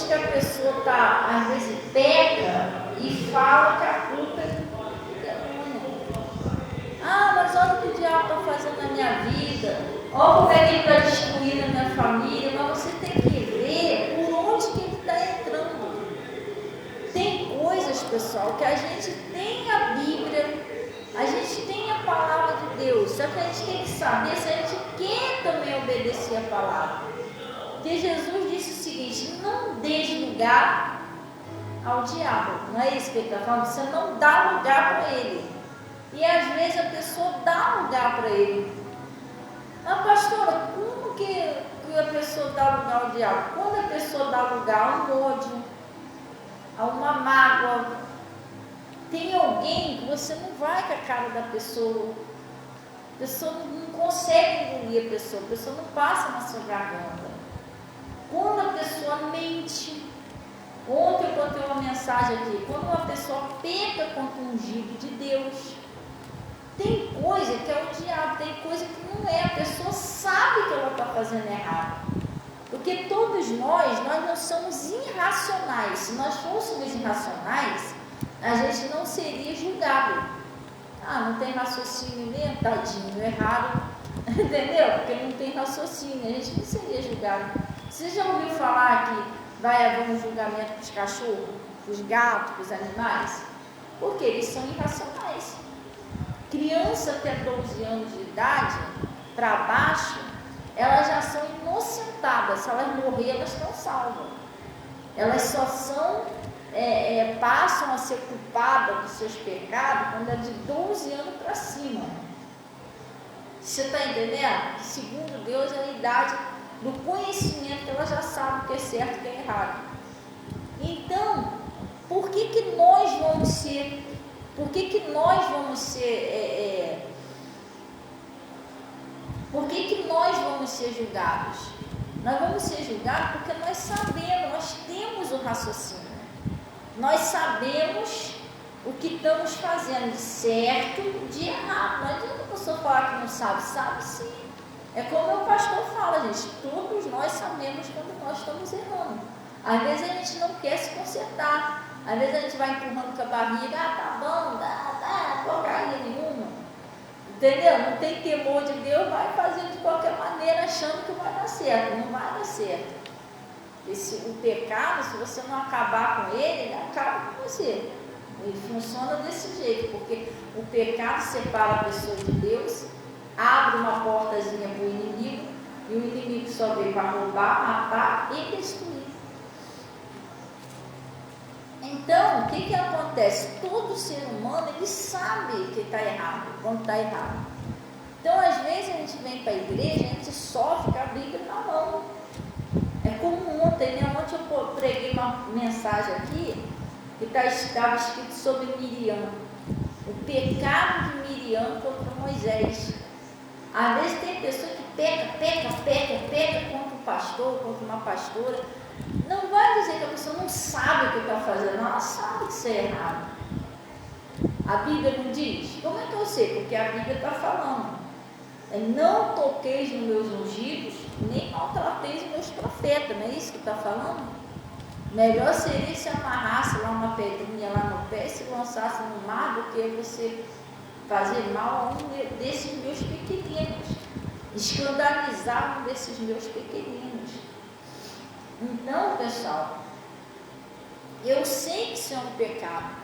depois que a pessoa está, às vezes, peca e fala que a culpa é do demônio. Ah, mas olha o que o diabo está fazendo na minha vida, olha como é que ele está destruindo a minha família. Mas você tem que ver por onde que ele está entrando. Tem coisas, pessoal, que a gente tem a Bíblia, a gente tem a palavra de Deus, só que a gente tem que saber se a gente quer também obedecer a palavra. Porque Jesus disse o seguinte: não dê lugar ao diabo. Não é isso que ele está falando? Você não dá lugar para ele. E às vezes a pessoa dá lugar para ele. Mas pastora, como que a pessoa dá lugar ao diabo? Quando a pessoa dá lugar a um ódio, a uma mágoa, tem alguém que você não vai com a cara da pessoa, a pessoa não consegue engolir a pessoa não passa na sua garganta. Quando a pessoa mente, ontem eu contei uma mensagem aqui, quando uma pessoa peca contra o ungido de Deus, tem coisa que é o diabo, tem coisa que não é, a pessoa sabe que ela está fazendo errado. Porque todos nós não somos irracionais. Se nós fôssemos irracionais, a gente não seria julgado. Ah, não tem raciocínio mesmo, tadinho, errado. Entendeu? Porque não tem raciocínio, a gente não seria julgado. Você já ouviu falar que vai haver um julgamento para os cachorros, para os gatos, para os animais? Porque eles são irracionais. Criança até 12 anos de idade, para baixo, elas já são inocentadas. Se elas morrerem, elas estão salvas. Elas só são, passam a ser culpadas dos seus pecados quando é de 12 anos para cima. Você está entendendo? Que segundo Deus é a idade do conhecimento, que ela já sabe o que é certo e o que é errado. Então, por que nós vamos ser por que nós vamos ser julgados? Nós vamos ser julgados porque nós sabemos, nós temos o raciocínio, nós sabemos o que estamos fazendo de certo, de errado. Não adianta a pessoa falar que não sabe, sabe sim. É como o pastor fala, gente, todos nós sabemos quando nós estamos errando. Às vezes a gente não quer se consertar, às vezes a gente vai empurrando com a barriga, tá bom, dá porcaria nenhuma, entendeu? Não tem temor de Deus, vai fazendo de qualquer maneira, achando que vai dar certo. Não vai dar certo. O pecado, se você não acabar com ele acaba com você. Ele funciona desse jeito, porque o pecado separa a pessoa de Deus, abre uma portazinha para o inimigo, e o inimigo só veio para roubar, matar e destruir. Então, o que acontece? Todo ser humano, ele sabe que está errado, quando está errado. Então, às vezes a gente vem para a igreja, a gente sofre com a Bíblia na mão. É como ontem, né? Ontem eu preguei uma mensagem aqui, que estava escrito sobre Miriam, o pecado de Miriam contra Moisés. Às vezes tem pessoa que peca contra um pastor, contra uma pastora. Não vai dizer que a pessoa não sabe o que está fazendo, ela sabe que isso é errado. A Bíblia não diz? Como é que eu sei? Porque a Bíblia está falando. Não toqueis nos meus ungidos, nem maltrateis os meus profetas, não é isso que está falando? Melhor seria se amarrasse lá uma pedrinha lá no pé, se lançasse no mar, do que você fazer mal a um desses meus pequeninos, escandalizar um desses meus pequeninos. Então, pessoal, eu sei que isso é um pecado,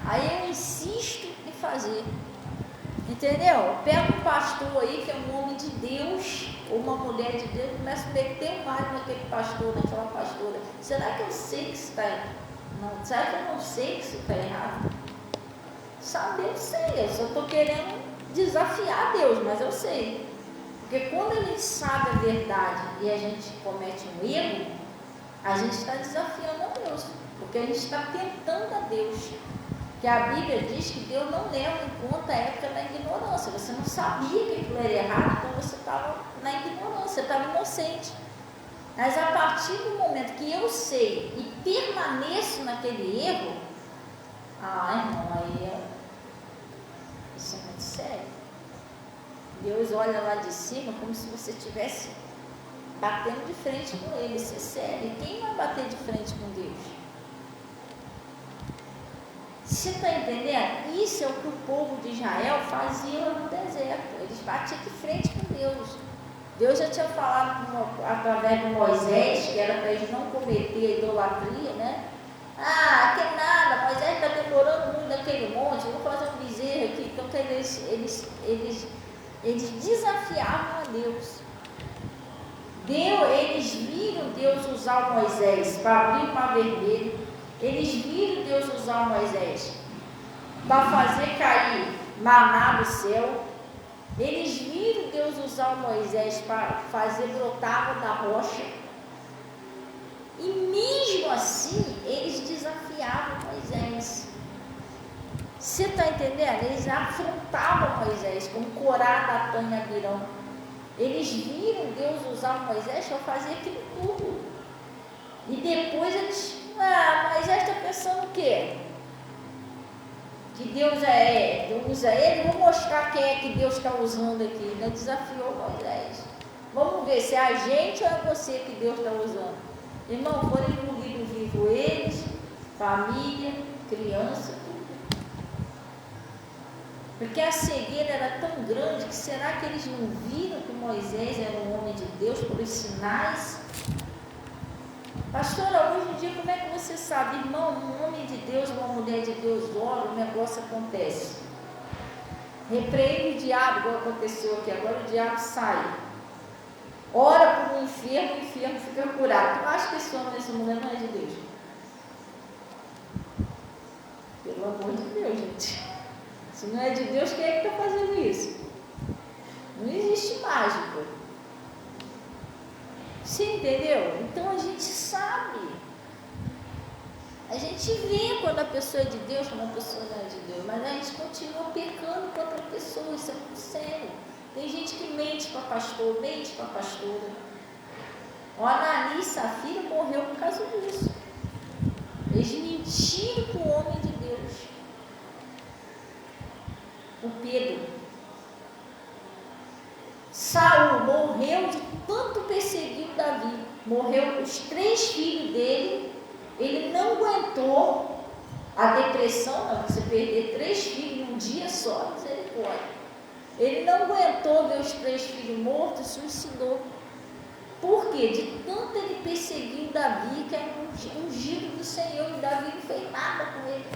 aí eu insisto em fazer, entendeu? Pega um pastor aí que é um homem de Deus, ou uma mulher de Deus, começa a meter um raio naquele pastor, naquela pastora. Será que eu sei que isso está errado? Não, será que eu não sei que isso está errado? Saber eu sei, eu só estou querendo desafiar Deus, mas eu sei. Porque quando a gente sabe a verdade e a gente comete um erro, a gente está desafiando a Deus, porque a gente está tentando a Deus. Que a Bíblia diz que Deus não leva em conta a época da ignorância. Você não sabia que aquilo era errado, então você estava na ignorância, você estava inocente. Mas a partir do momento que eu sei e permaneço naquele erro, irmão, aí isso é muito sério. Deus olha lá de cima como se você tivesse batendo de frente com ele, isso é sério. Quem vai bater de frente com Deus? Você está entendendo? Isso é o que o povo de Israel fazia no deserto. Eles batiam de frente com Deus. Deus já tinha falado através de Moisés, que era para eles não cometer a idolatria, né? Ah, que nada, Moisés está demorando muito naquele monte, vou fazer um bezerro aqui. Então eles desafiavam a Deus. Eles viram Deus usar o Moisés para abrir o mar vermelho. Eles viram Deus usar o Moisés para fazer cair maná do céu. Eles viram Deus usar o Moisés para fazer brotar água da rocha. E mesmo assim, eles desafiavam Moisés. Você está entendendo? Eles afrontavam Moisés, como Corá, Datã e Abirão. Eles viram Deus usar o Moisés para fazer aquilo tudo. E depois eles... Moisés está pensando o quê? Que Deus usa ele? Vou mostrar quem é que Deus está usando aqui. Ele desafiou Moisés. Vamos ver se é a gente ou é você que Deus está usando. Irmão, foram engolidos vivo eles, família, criança, tudo. Porque a cegueira era tão grande que será que eles não viram que Moisés era um homem de Deus por os sinais? Pastora, hoje em dia como é que você sabe? Irmão, um homem de Deus, uma mulher de Deus ora, o negócio acontece. Repreende o diabo, igual aconteceu aqui, agora o diabo sai. Ora por um enfermo, o enfermo fica curado. Tu acha que esse homem, essa mulher não é de Deus? Pelo amor de Deus, gente. Se não é de Deus, quem é que está fazendo isso? Não existe mágica. Você entendeu? Então a gente sabe. A gente vê quando a pessoa é de Deus, quando a pessoa não é de Deus. Mas a gente continua pecando contra a pessoa, isso é muito sério. Tem gente que mente para pastor, mente para pastora. O Ananias e Safira morreu por causa disso. Eles mentiram para o homem de Deus. O Pedro. Saul morreu de tanto perseguir Davi. Morreu os 3 filhos dele. Ele não aguentou a depressão, não. Você perder 3 filhos num dia só, misericórdia. Ele não aguentou ver os 3 filhos mortos e suicidou. Por quê? De tanto ele perseguiu Davi, que era um ungido do Senhor, e Davi não fez nada com ele.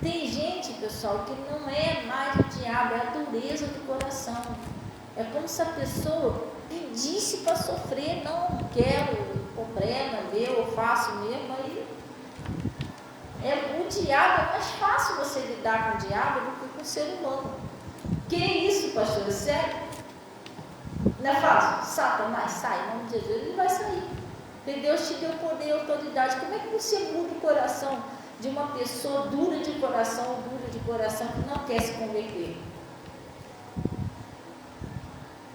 Tem gente, pessoal, que não é mais o diabo, é a dureza do coração. É como se a pessoa pedisse para sofrer. Não quero, problema meu, eu faço mesmo. Aí o diabo é mais fácil você lidar com o diabo do que com o ser humano. Que isso, pastor? Sério? Não é fácil? Satanás, sai, em nome de Jesus, ele vai sair. Porque Deus te deu poder e autoridade. Como é que você muda o coração de uma pessoa dura de coração que não quer se converter?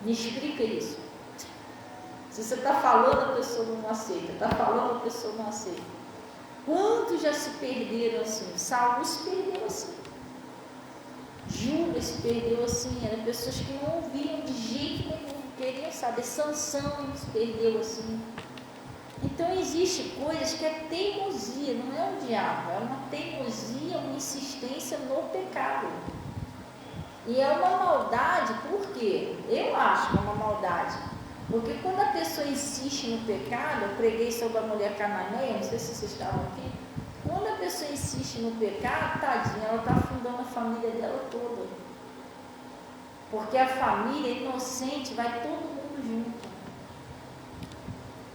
Me explica isso. Se você está falando, a pessoa não aceita. Está falando, a pessoa não aceita. Quantos já se perderam assim? Saul se perdeu assim. Judas se perdeu assim. Eram pessoas que não ouviam de jeito nenhum. Queriam saber. Sansão se perdeu assim. Então existe coisas que é teimosia, não é o diabo. É uma teimosia, uma insistência no pecado. E é uma maldade, por quê? Eu acho que é uma maldade. Porque quando a pessoa insiste no pecado, eu preguei sobre a mulher cananeia, não sei se vocês estavam aqui. Quando a pessoa insiste no pecado, tadinha, ela está afundando a família dela toda. Porque a família inocente vai todo mundo junto.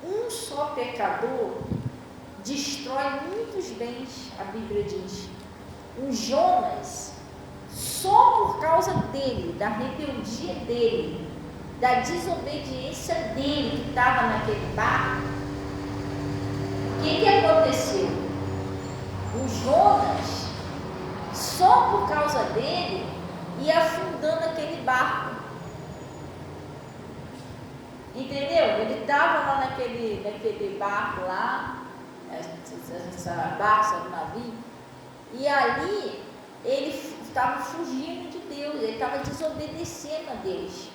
Um só pecador destrói muitos bens, a Bíblia diz. O Jonas, só por causa dele, da rebeldia dele, da desobediência dele que estava naquele barco, o que aconteceu? O Jonas, só por causa dele, ia afundando aquele barco. Entendeu? Ele estava lá naquele barco lá, essa barca do navio, e ali ele estava fugindo de Deus, ele estava desobedecendo a Deus.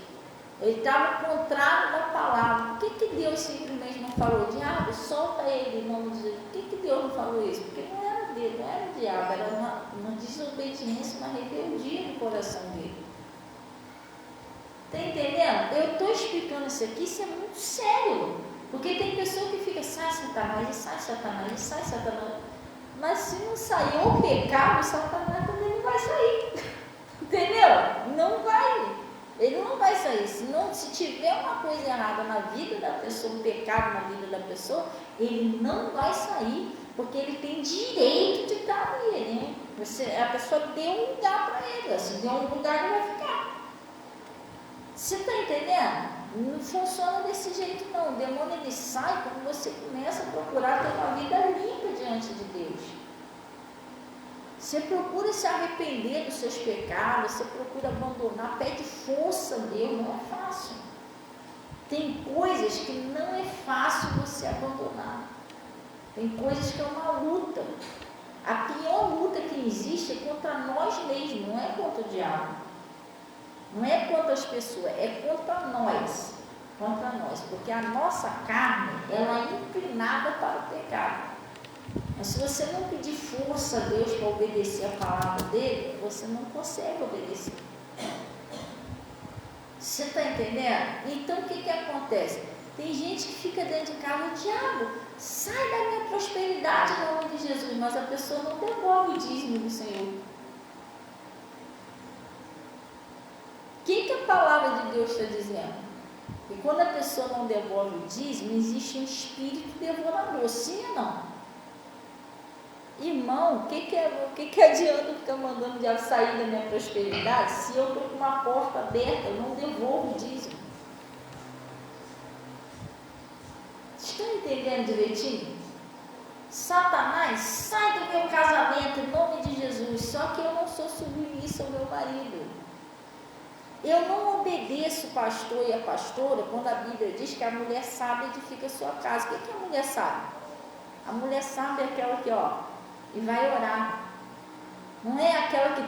Ele estava contrário da palavra. Por que Deus simplesmente não falou, diabo, solta ele em nome de Jesus? Por que Deus não falou isso? Porque não era dele, não era o diabo, era uma desobediência, uma rebeldia no coração dele. Está entendendo? Eu estou explicando isso aqui, isso é muito sério. Porque tem pessoa que fica, sai Satanás, sai Satanás, sai Satanás. Mas se não sair o pecado, Satanás também não vai sair. Entendeu? Não vai. Ele não vai sair. Se tiver uma coisa errada na vida da pessoa, um pecado na vida da pessoa, ele não vai sair, porque ele tem direito de estar ali, né? A pessoa deu um lugar para ele. Se deu um lugar, ele vai ficar. Você está entendendo? Não funciona desse jeito não. O demônio ele sai quando você começa a procurar ter uma vida limpa diante de Deus. Você procura se arrepender dos seus pecados, você procura abandonar, pede força a Deus, não é fácil. Tem coisas que não é fácil você abandonar. Tem coisas que é uma luta. A pior luta que existe é contra nós mesmos, não é contra o diabo. Não é contra as pessoas, é contra nós, porque a nossa carne, ela é inclinada para o pecado. Mas se você não pedir força a Deus para obedecer a palavra dele, você não consegue obedecer. Você está entendendo? Então o que acontece? Tem gente que fica dentro de casa, o diabo, sai da minha prosperidade em nome de Jesus, mas a pessoa não devolve o dízimo do Senhor. O que a palavra de Deus está dizendo? Que quando a pessoa não devolve o dízimo, existe um espírito devorador, sim ou não? Irmão, o que adianta ficar mandando o diabo sair da minha prosperidade se eu estou com uma porta aberta, eu não devolvo o dízimo? Vocês estão entendendo direitinho? Satanás, sai do meu casamento em nome de Jesus, só que eu não sou submissa ao meu marido. Eu não obedeço o pastor e a pastora quando a Bíblia diz que a mulher sábia edifica a sua casa. O que é a mulher sábia? A mulher sábia é aquela que, e vai orar. Não é aquela que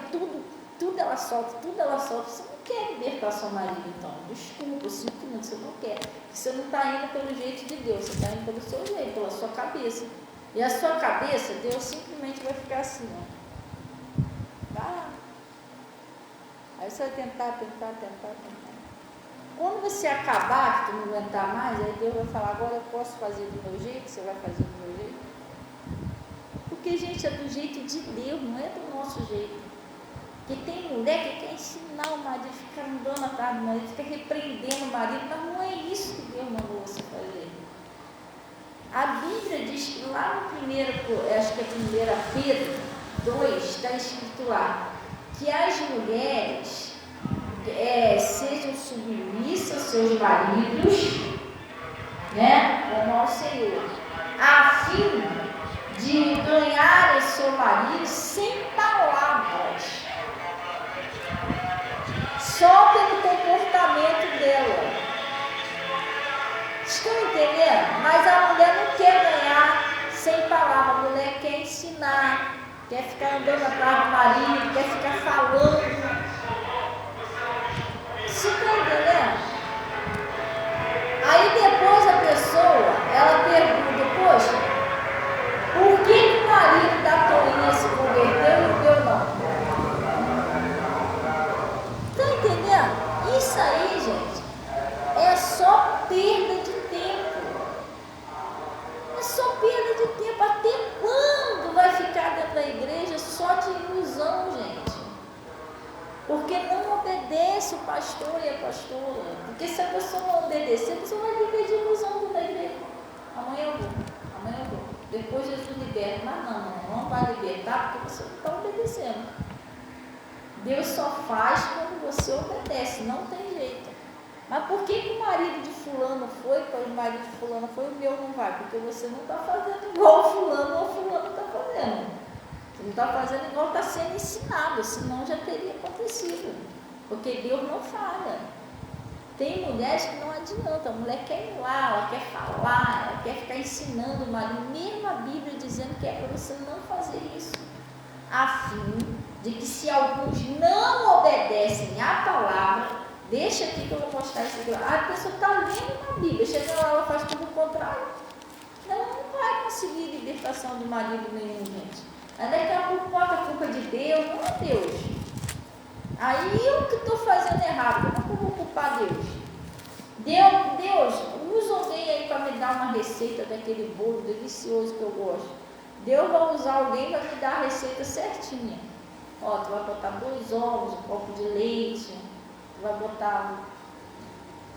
tudo ela solta. Você não quer libertar seu marido, então. Desculpa, 5 minutos, você não quer. Você não está indo pelo jeito de Deus, você está indo pelo seu jeito, pela sua cabeça. E a sua cabeça, Deus simplesmente vai ficar assim, Vai lá. Aí você vai tentar. Quando você acabar, que tu não aguentar mais, aí Deus vai falar, agora eu posso fazer do meu jeito, você vai fazer do meu jeito? Porque, gente, é do jeito de Deus, não é do nosso jeito. Porque tem mulher que quer ensinar o marido, ficar andando atrás do marido, fica repreendendo o marido, mas não é isso que Deus mandou você fazer. A Bíblia diz que lá no primeiro, acho que é 1 Pedro 2, está escrito lá, que as mulheres sejam submissas aos seus maridos, né, como ao Senhor, a fim de ganharem seu marido sem palavras, só pelo comportamento dela. Estão entendendo? Mas a mulher não quer ganhar sem palavras, a mulher quer ensinar, quer ficar andando atrás do marido, quer ficar falando. Você está entendendo? Aí depois a pessoa, ela pergunta, poxa, por que o marido da Toninha se converteu e o meu não? Está entendendo? Isso aí, gente, é só perda de tempo. É só perda de tempo. Até quando vai ficar dentro da igreja só de ilusão, gente? Porque não obedece o pastor e a pastora. Porque se a pessoa não obedecer, a pessoa vai viver de ilusão dentro da igreja. Amanhã eu vou. Depois Jesus liberta. Mas não vai libertar porque você não está obedecendo. Deus só faz quando você obedece, não tem jeito. Mas por que o marido de fulano foi, o marido de fulano foi, o meu não vai? Porque você não está fazendo igual o fulano ou o fulano está fazendo. Você não está fazendo igual está sendo ensinado, senão já teria acontecido. Porque Deus não falha. Tem mulheres que não adianta, a mulher quer ir lá, ela quer falar, ela quer ficar ensinando o marido, mesmo a Bíblia dizendo que é para você não fazer isso, a fim de que se alguns não obedecem à palavra, Deixa aqui que eu vou mostrar isso aqui. A pessoa está lendo na Bíblia, chega lá, ela faz tudo o contrário. Ela não vai conseguir libertação do marido nenhum, gente. Aí daqui a pouco bota a culpa de Deus, não é Deus. Aí eu que estou fazendo errado, como é que eu vou culpar Deus? Deus, usa alguém aí para me dar uma receita daquele bolo delicioso que eu gosto. Deus vai usar alguém para me dar a receita certinha. Ó, tu vai botar 2 ovos, um copo de leite, tu vai botar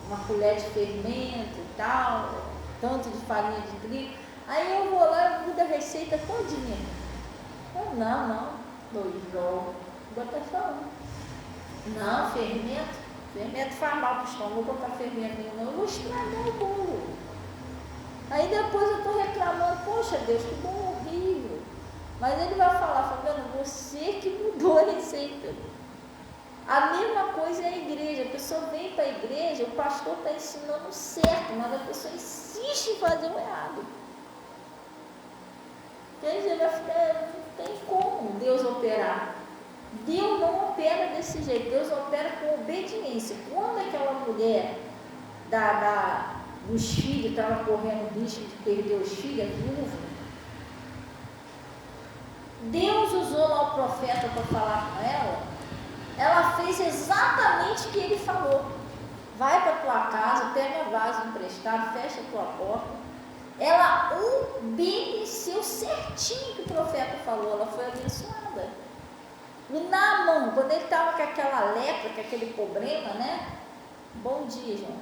uma colher de fermento e tal, tanto de farinha de trigo. Aí eu vou lá e mudo a receita todinha. Não, 2 ovos, bota só um. Não, fermento faz mal para o estômago, não vou botar fermento nenhum, não, eu vou estragar o bolo. Aí depois eu estou reclamando, poxa Deus, que bolo horrível. Mas ele vai falar, Fabiana, você que mudou a receita. A mesma coisa é a igreja, a pessoa vem para a igreja, o pastor está ensinando certo, mas a pessoa insiste em fazer o errado. Quer dizer, vai ficar, não tem como Deus operar. Deus não opera desse jeito, Deus opera com obediência. Quando aquela mulher dos filhos estava correndo risco de perder os filhos, a viúva, Deus usou lá o profeta para falar com ela fez exatamente o que ele falou. Vai para a tua casa, pega vaso emprestado, fecha a tua porta. Ela obedeceu certinho o que o profeta falou, ela foi abençoada. O Naamã, quando ele estava com aquela lepra, com aquele problema, né? Bom dia, João.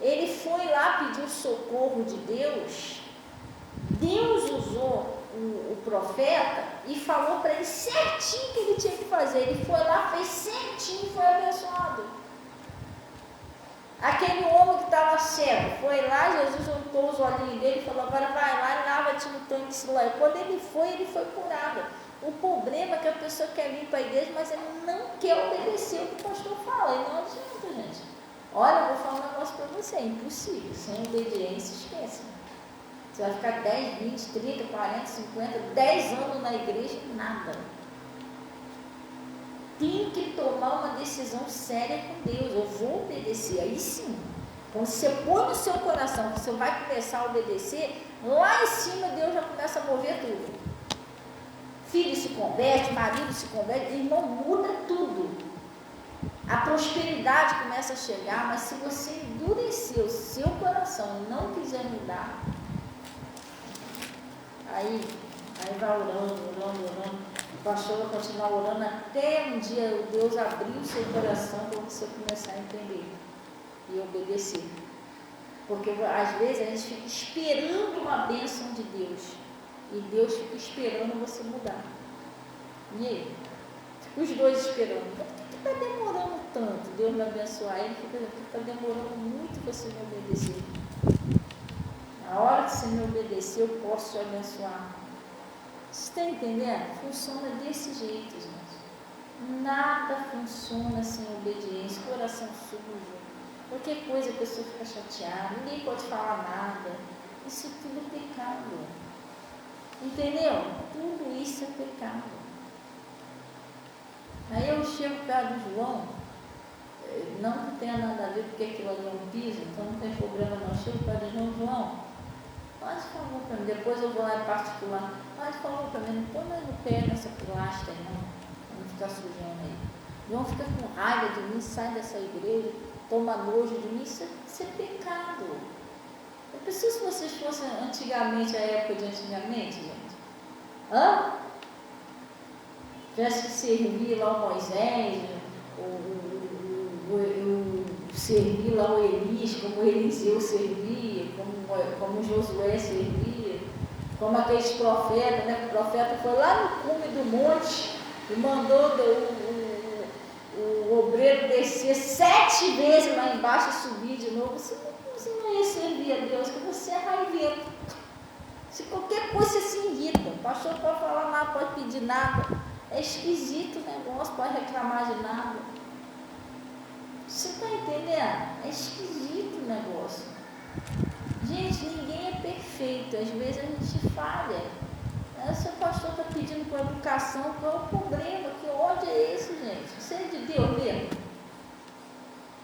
Ele foi lá pedir o socorro de Deus. Deus usou o profeta e falou para ele certinho o que ele tinha que fazer. Ele foi lá, fez certinho e foi abençoado. Aquele homem que estava cego, foi lá, Jesus juntou os olhinhos dele e falou, agora vai lá e lava-te no tanque de Siloé. Quando ele foi curado. O problema é que a pessoa quer vir para a igreja, mas ele não quer obedecer o que o pastor fala. E não adianta, gente. Olha, eu vou falar um negócio para você, é impossível. Sem obediência, esquece. Você vai ficar 10, 20, 30, 40, 50, 10 anos na igreja e nada. Tem que tomar uma decisão séria com Deus. Eu vou obedecer, aí sim. Quando você põe no seu coração que você vai começar a obedecer, lá em cima Deus já começa a mover tudo. Filho se converte, marido se converte, irmão, muda tudo. A prosperidade começa a chegar, mas se você endurecer o seu coração e não quiser mudar, aí vai orando. O pastor vai continuar orando até um dia Deus abrir o seu coração para você começar a entender e obedecer. Porque às vezes a gente fica esperando uma bênção de Deus. E Deus fica esperando você mudar. E aí? Os dois esperando. Por que está demorando tanto Deus me abençoar? Ele fica demorando muito você me obedecer. Na hora que você me obedecer, eu posso te abençoar. Você está entendendo? Funciona desse jeito, gente. Nada funciona sem obediência. Coração sujo. Qualquer coisa a pessoa fica chateada. Ninguém pode falar nada. Isso tudo é pecado. Entendeu? Tudo isso é pecado. Aí eu chego perto do João, não que tenha nada a ver, porque aquilo ali é um piso, então não tem problema não. Eu chego perto do João, faz favor para mim, depois eu vou lá em particular, faz favor para mim, não põe mais no pé nessa pilastra não, para não ficar sujando aí. João fica com raiva de mim, sai dessa igreja, toma nojo de mim, isso é pecado. Eu preciso se vocês fossem antigamente, a época de antigamente, gente. Tivesse que servir lá o Moisés, servir lá o Elias, como o Eliseu servia, como Josué servia, como aqueles profetas, né? O profeta foi lá no cume do monte e mandou o obreiro descer 7 vezes lá embaixo e subir de novo. Você não ia servir a Deus, porque você é raiveiro. Se qualquer coisa você se irrita, o pastor não pode falar nada, pode pedir nada, é esquisito o negócio, pode reclamar de nada. Você está entendendo? É esquisito o negócio. Gente, ninguém é perfeito, às vezes a gente falha. Se o pastor está pedindo para educação, qual é o problema? Que ódio é esse, gente? Isso é de Deus mesmo?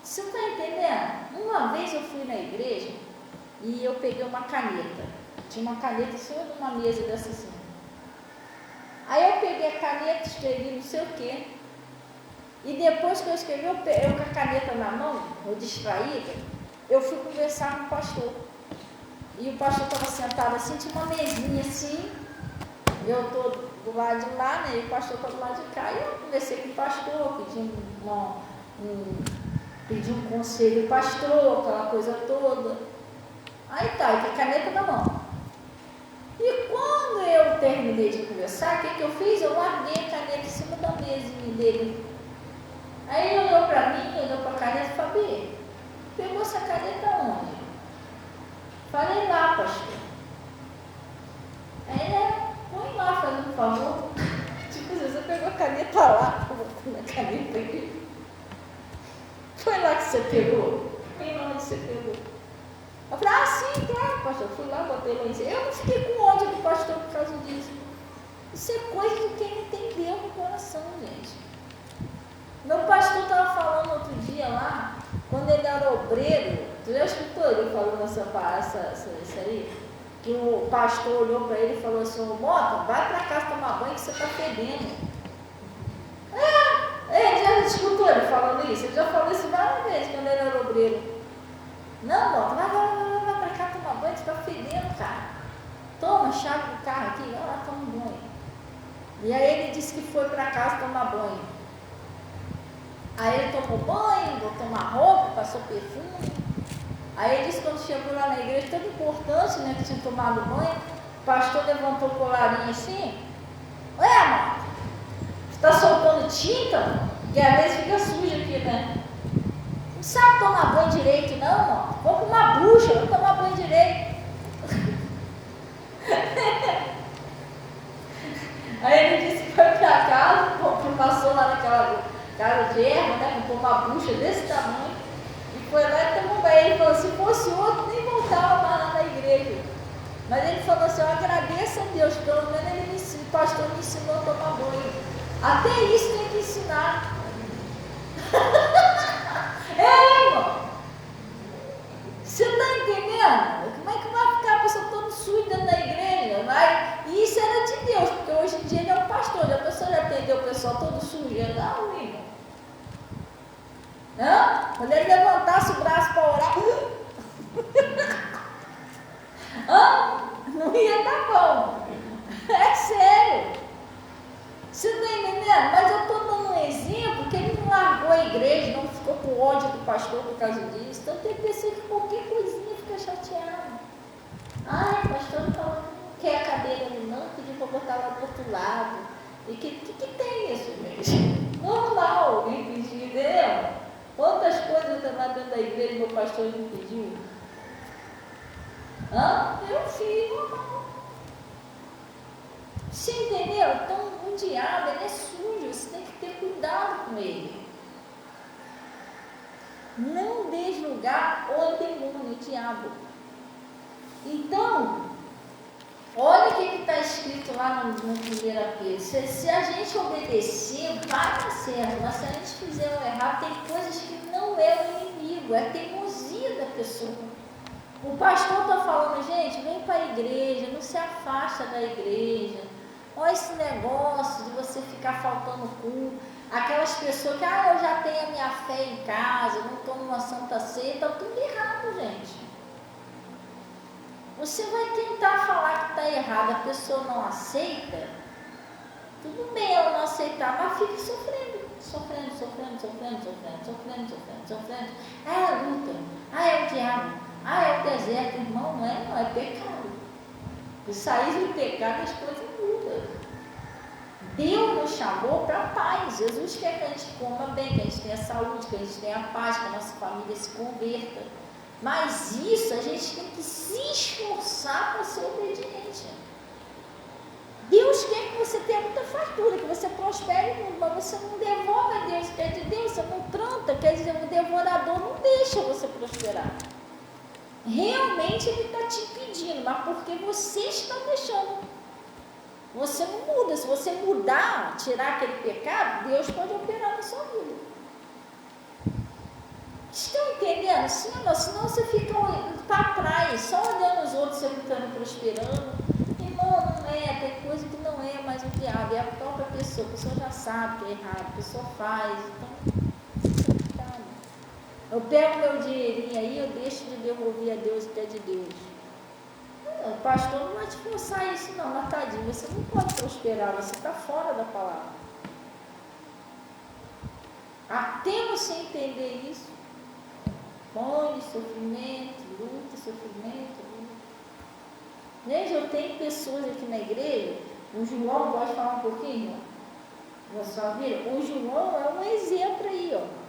Você está entendendo? Uma vez eu fui na igreja e eu peguei uma caneta. Tinha uma caneta em cima de uma mesa dessa assim. Aí eu peguei a caneta, escrevi não sei o quê. E depois que eu escrevi, eu com a caneta na mão, eu distraída, eu fui conversar com o pastor. E o pastor estava sentado assim, tinha uma mesinha assim, eu estou do lado de lá, né? E o pastor está do lado de cá. E eu conversei com o pastor, pedi um conselho do pastor, aquela coisa toda. Aí tá, eu com a caneta na mão. E quando eu terminei de conversar, o que eu fiz? Eu larguei a caneta em cima da mesinha dele. Aí ele olhou para mim, olhou para a caneta e falou: Fabi, pegou essa caneta onde? Falei: lá, pastor. Aí ele: põe lá, fazendo um favor. Tipo, você pegou a caneta lá, colocou na caneta aqui. Foi lá que você pegou? Foi lá onde você pegou. Eu falei: sim, claro, pastor. Fui lá, botei lá em cima. Eu não fiquei com ódio do pastor por causa disso. Isso é coisa de quem não tem Deus no coração, gente. Meu pastor estava falando outro dia lá, quando ele era obreiro. Tu já escutou ele falando isso aí? Que o pastor olhou para ele e falou assim: Mota, vai para casa tomar banho que você está fedendo. Ele já escutou ele falando isso? Ele já falou isso várias vezes quando ele era obreiro. Não, Mota, vai para cá tomar banho, você está fedendo, cara. Toma a chave do carro aqui, vai lá tomar banho. E aí ele disse que foi para casa tomar banho. Aí ele tomou banho, botou uma roupa, passou perfume. Aí ele disse que quando chegou lá na igreja, todo importante, né, que tinha tomado banho, o pastor levantou o colarinho assim: Ué, mano, você está soltando tinta? Porque às vezes fica sujo aqui, né? Não sabe tomar banho direito não, mano? Vou com uma bucha, vou tomar banho direito. Aí ele disse que foi para casa, passou lá naquela casa de erva, né, com uma bucha desse tamanho, e foi lá e tomou banho. Ele falou: se fosse outro, nem voltava mais lá na igreja. Mas ele falou assim: eu agradeço a Deus, pelo menos o pastor me ensinou a tomar banho. Até isso tem que ensinar. Irmão, você está entendendo? Como é que vai ficar a pessoa toda suja dentro da igreja? E isso era de Deus, porque hoje em dia ele é um pastor. A pessoa já entendeu o pessoal todo sujo? Não, irmão. Quando ele levantasse o braço para orar, não ia dar bom. É sério. Você está entendendo? Mas eu estou dando um exemplo que ele não largou a igreja, não ficou com ódio do pastor por causa disso. Então tem pessoa que qualquer coisinha fica chateada. Ai, o pastor não falou que não quer a cadeira ali não, pediu para botar lá do outro lado. E que tem isso, gente? Normal, alguém pedir, entendeu? Quantas coisas eu lá dentro da igreja meu pastor me pediu? Eu fiz normal. Você entendeu? Então o diabo, ele é sujo, você tem que ter cuidado com ele. Não dê lugar ao demônio, o diabo. Então, olha o que está escrito lá no 1 Pedro. Se a gente obedecer, vai dar certo. Mas se a gente fizer o errado, tem coisas que não é o inimigo, é a teimosia da pessoa. O pastor está falando: gente, vem para a igreja, não se afasta da igreja. Olha esse negócio de você ficar faltando culto. Aquelas pessoas que, eu já tenho a minha fé em casa, eu não estou numa santa ceia, está tudo errado, gente. Você vai tentar falar que está errado, a pessoa não aceita, tudo bem ela não aceitar, mas fica sofrendo. É a luta, é o diabo, é o deserto, irmão, não é pecado. E sair do pecado as coisas mudam. Deus nos chamou para a paz. Jesus quer que a gente coma bem, que a gente tenha saúde, que a gente tenha paz, que a nossa família se converta. Mas isso a gente tem que se esforçar para ser obediente. Deus quer que você tenha muita fartura, que você prospere muito, mas você não devolve a Deus, quer de Deus, você não planta, quer dizer, o devorador não deixa você prosperar. Realmente ele está te pedindo, mas porque você está deixando. Você não muda. Se você mudar, tirar aquele pecado, Deus pode operar na sua vida. Estão entendendo? Sim ou não? Senão você fica para trás, só olhando os outros, você ficando prosperando. Irmão, não é, tem coisa que não é mais o diabo, é a própria pessoa. A pessoa já sabe que é errado, a pessoa faz. Então, eu pego meu dinheirinho aí, eu deixo de devolver a Deus até de Deus. O pastor não vai te forçar isso não, mas tadinho, você não pode prosperar, você está fora da palavra. Até você entender isso, fome, sofrimento, luta, sofrimento, luta. Gente, eu tenho pessoas aqui na igreja, o João, pode falar um pouquinho? Você viram? O João é um exemplo aí, ó.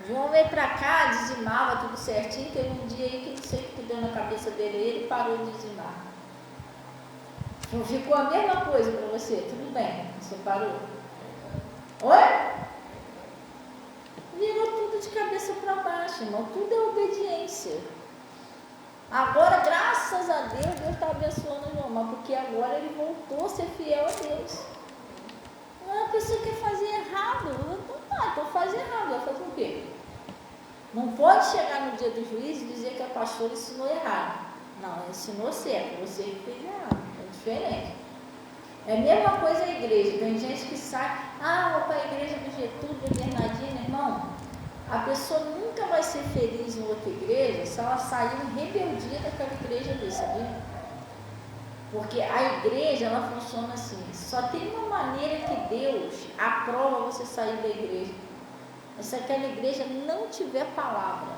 O João veio pra cá, dizimava tudo certinho, teve um dia aí que não sei o que deu na cabeça dele, ele parou de dizimar. Não ficou a mesma coisa para você? Tudo bem, você parou. Oi? Virou tudo de cabeça para baixo, irmão. Tudo é obediência. Agora, graças a Deus, Deus está abençoando o João, mas porque agora ele voltou a ser fiel a Deus. Não, a pessoa quer fazer errado. Estou fazendo errado. Vai fazer o quê? Não pode chegar no dia do juízo e dizer que a pastora ensinou errado. Não, ensinou certo. Você que fez errado. É diferente. É a mesma coisa a igreja. Tem gente que sai, vou para a igreja do Getúlio, do Bernardino, irmão. A pessoa nunca vai ser feliz em outra igreja se ela sair em rebeldia daquela igreja ali, sabia? Porque a igreja, ela funciona assim. Só tem uma maneira que Deus aprova você sair da igreja. É se aquela igreja não tiver palavra.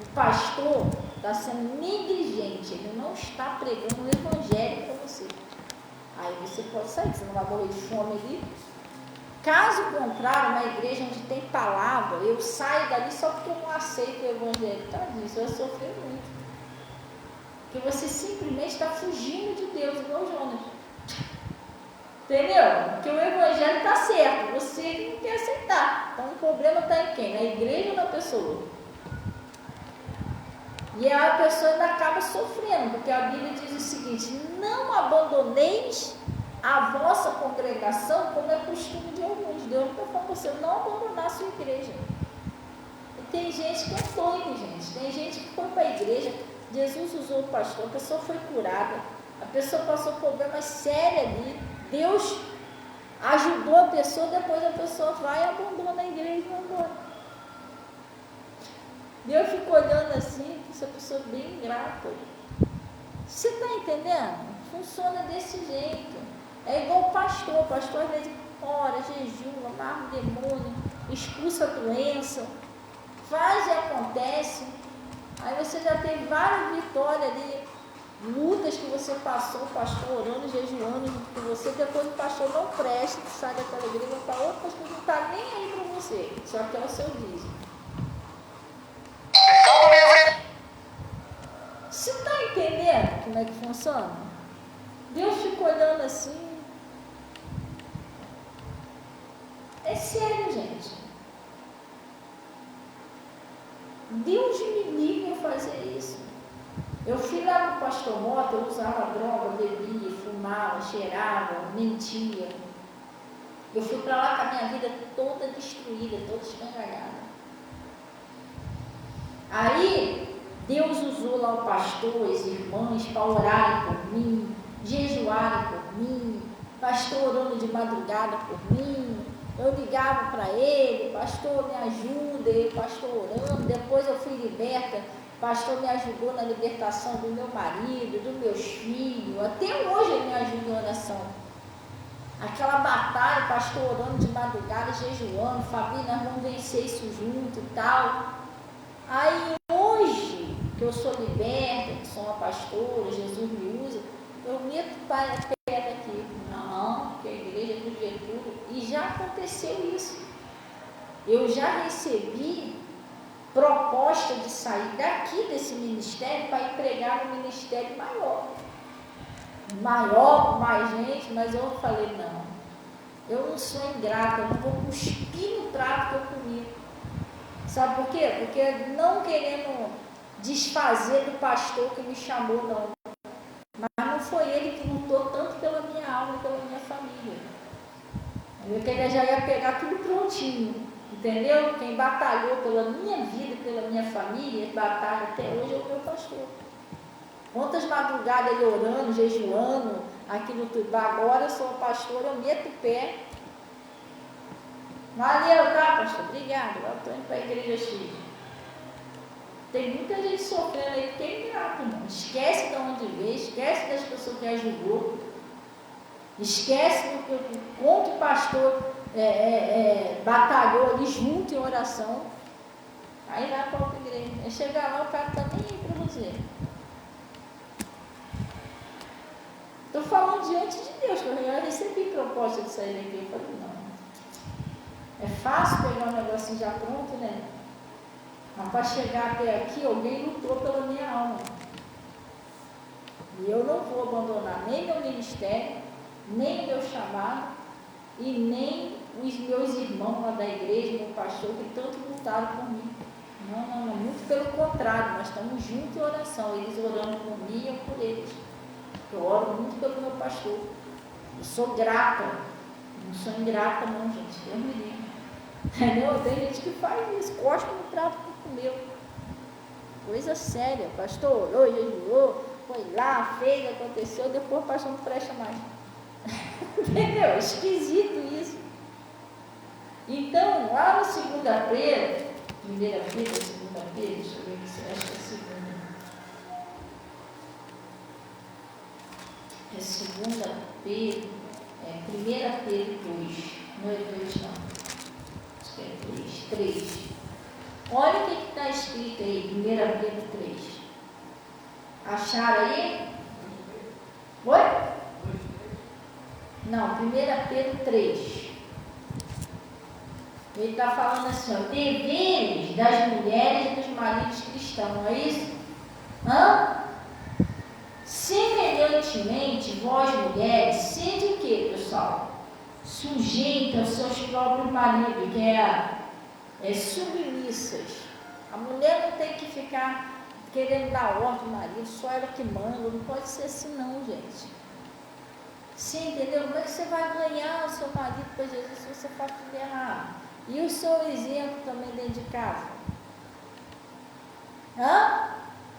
O pastor está sendo negligente, ele não está pregando o evangelho para você. Aí você pode sair, você não vai morrer de fome ali. Caso contrário, uma igreja onde tem palavra, eu saio dali só porque eu não aceito o evangelho. Tadinho, você vai sofrer muito. Porque você simplesmente está fugindo de Deus, igual Jonas. Entendeu? Porque o evangelho está certo, você não quer aceitar. Então o problema está em quem? Na igreja ou na pessoa? E a pessoa ainda acaba sofrendo, porque a Bíblia diz o seguinte: não abandoneis a vossa congregação, como é costume de alguns. Deus não está falando para você não abandonar a sua igreja. E tem gente que é doido, gente. Tem gente que foi para a igreja, Jesus usou o pastor, a pessoa foi curada, a pessoa passou problemas sérios ali, Deus ajudou a pessoa, depois a pessoa vai e abandona a igreja e vai embora. Deus fica olhando assim, essa pessoa é bem ingrata. Você está entendendo? Funciona desse jeito. É igual o pastor às vezes ora, jejua, amarra o demônio, expulsa a doença, faz e acontece. Aí você já tem várias vitórias ali, lutas que você passou, o pastor orando, jejuando junto com você, depois o pastor não presta, sai daquela igreja para outra, pastor não está nem aí para você, só que é o seu dízimo. Você está entendendo como é que funciona? Deus fica olhando assim. É sério, gente. Deus me livre a fazer isso. Eu fui lá no pastor Mota, eu usava droga, bebia, fumava, cheirava, mentia. Eu fui para lá com a minha vida toda destruída, toda escangalhada. Aí, Deus usou lá o pastor, as irmãs, para orarem por mim, jejuarem por mim, pastor orando de madrugada por mim. Eu ligava para ele, pastor me ajuda, eu pastor orando, depois eu fui liberta, pastor me ajudou na libertação do meu marido, dos meus filhos, até hoje ele me ajuda em oração. Aquela batalha, pastor orando de madrugada, jejuando, Fabinho, nós vamos vencer isso junto e tal. Aí hoje, que eu sou liberta, que sou uma pastora, Jesus me usa, eu meto o pé aqui. Não, porque a igreja é do Getúlio. E já aconteceu isso. Eu já recebi proposta de sair daqui desse ministério para ir pregar no ministério maior. Maior, com mais gente, mas eu falei, não. Eu não sou ingrata, eu não vou cuspir no prato que eu comi. Sabe por quê? Porque não querendo desfazer do pastor que me chamou, não. Mas não foi ele que lutou tanto pela minha alma e pela minha família. Eu que ele já ia pegar tudo prontinho. Entendeu? Quem batalhou pela minha vida, pela minha família, batalha até hoje é o meu pastor. Quantas madrugadas ele orando, jejuando, aquilo tudo. Agora eu sou pastora, eu meto o pé. Valeu, tá, pastor? Obrigado. Eu estou indo para a igreja X. Tem muita gente sofrendo aí que é ingrato, irmão. Esquece de onde veio, esquece das pessoas que ajudou, esquece do quanto o pastor batalhou ali junto em oração. Aí vai para outra igreja. Aí chegar lá, o cara está nem aí para você. Estou falando diante de Deus, que eu recebi proposta de sair daqui. Eu falei, não. É fácil pegar um negocinho já pronto, né? Mas para chegar até aqui, alguém lutou pela minha alma. E eu não vou abandonar nem meu ministério, nem o meu chamado, e nem os meus irmãos lá da igreja, meu pastor, que tanto lutaram por mim. Não, muito pelo contrário, nós estamos juntos em oração, eles orando por mim e eu por eles. Eu oro muito pelo meu pastor. Eu sou grata, não sou ingrata não, gente, Deus me livre. Entendeu? Tem gente que faz isso, cospe no prato que comeu. Coisa séria, pastor orou, jejuou, foi lá, fez, aconteceu, depois o pastor não presta mais. Entendeu? Esquisito isso. Então, lá na segunda-feira, primeira-feira, segunda-feira, deixa eu ver aqui, acho que é segunda. É segunda-feira, primeira Pedro 2, não é 2 não. 3. Olha o que está escrito aí, 1 Pedro 3. Acharam aí? Oi? Não, 1 Pedro 3. Ele está falando assim, ó, deveres das mulheres e dos maridos cristãos, não é isso? Semelhantemente, vós mulheres, sede o que, pessoal? Sujeita aos seus próprios maridos, que é submissas. A mulher não tem que ficar querendo dar ordem ao marido, só ela que manda, não pode ser assim não, gente. Sim, entendeu? Como é que você vai ganhar o seu marido para Jesus se você faz tudo errado? E o seu exemplo também dentro de casa?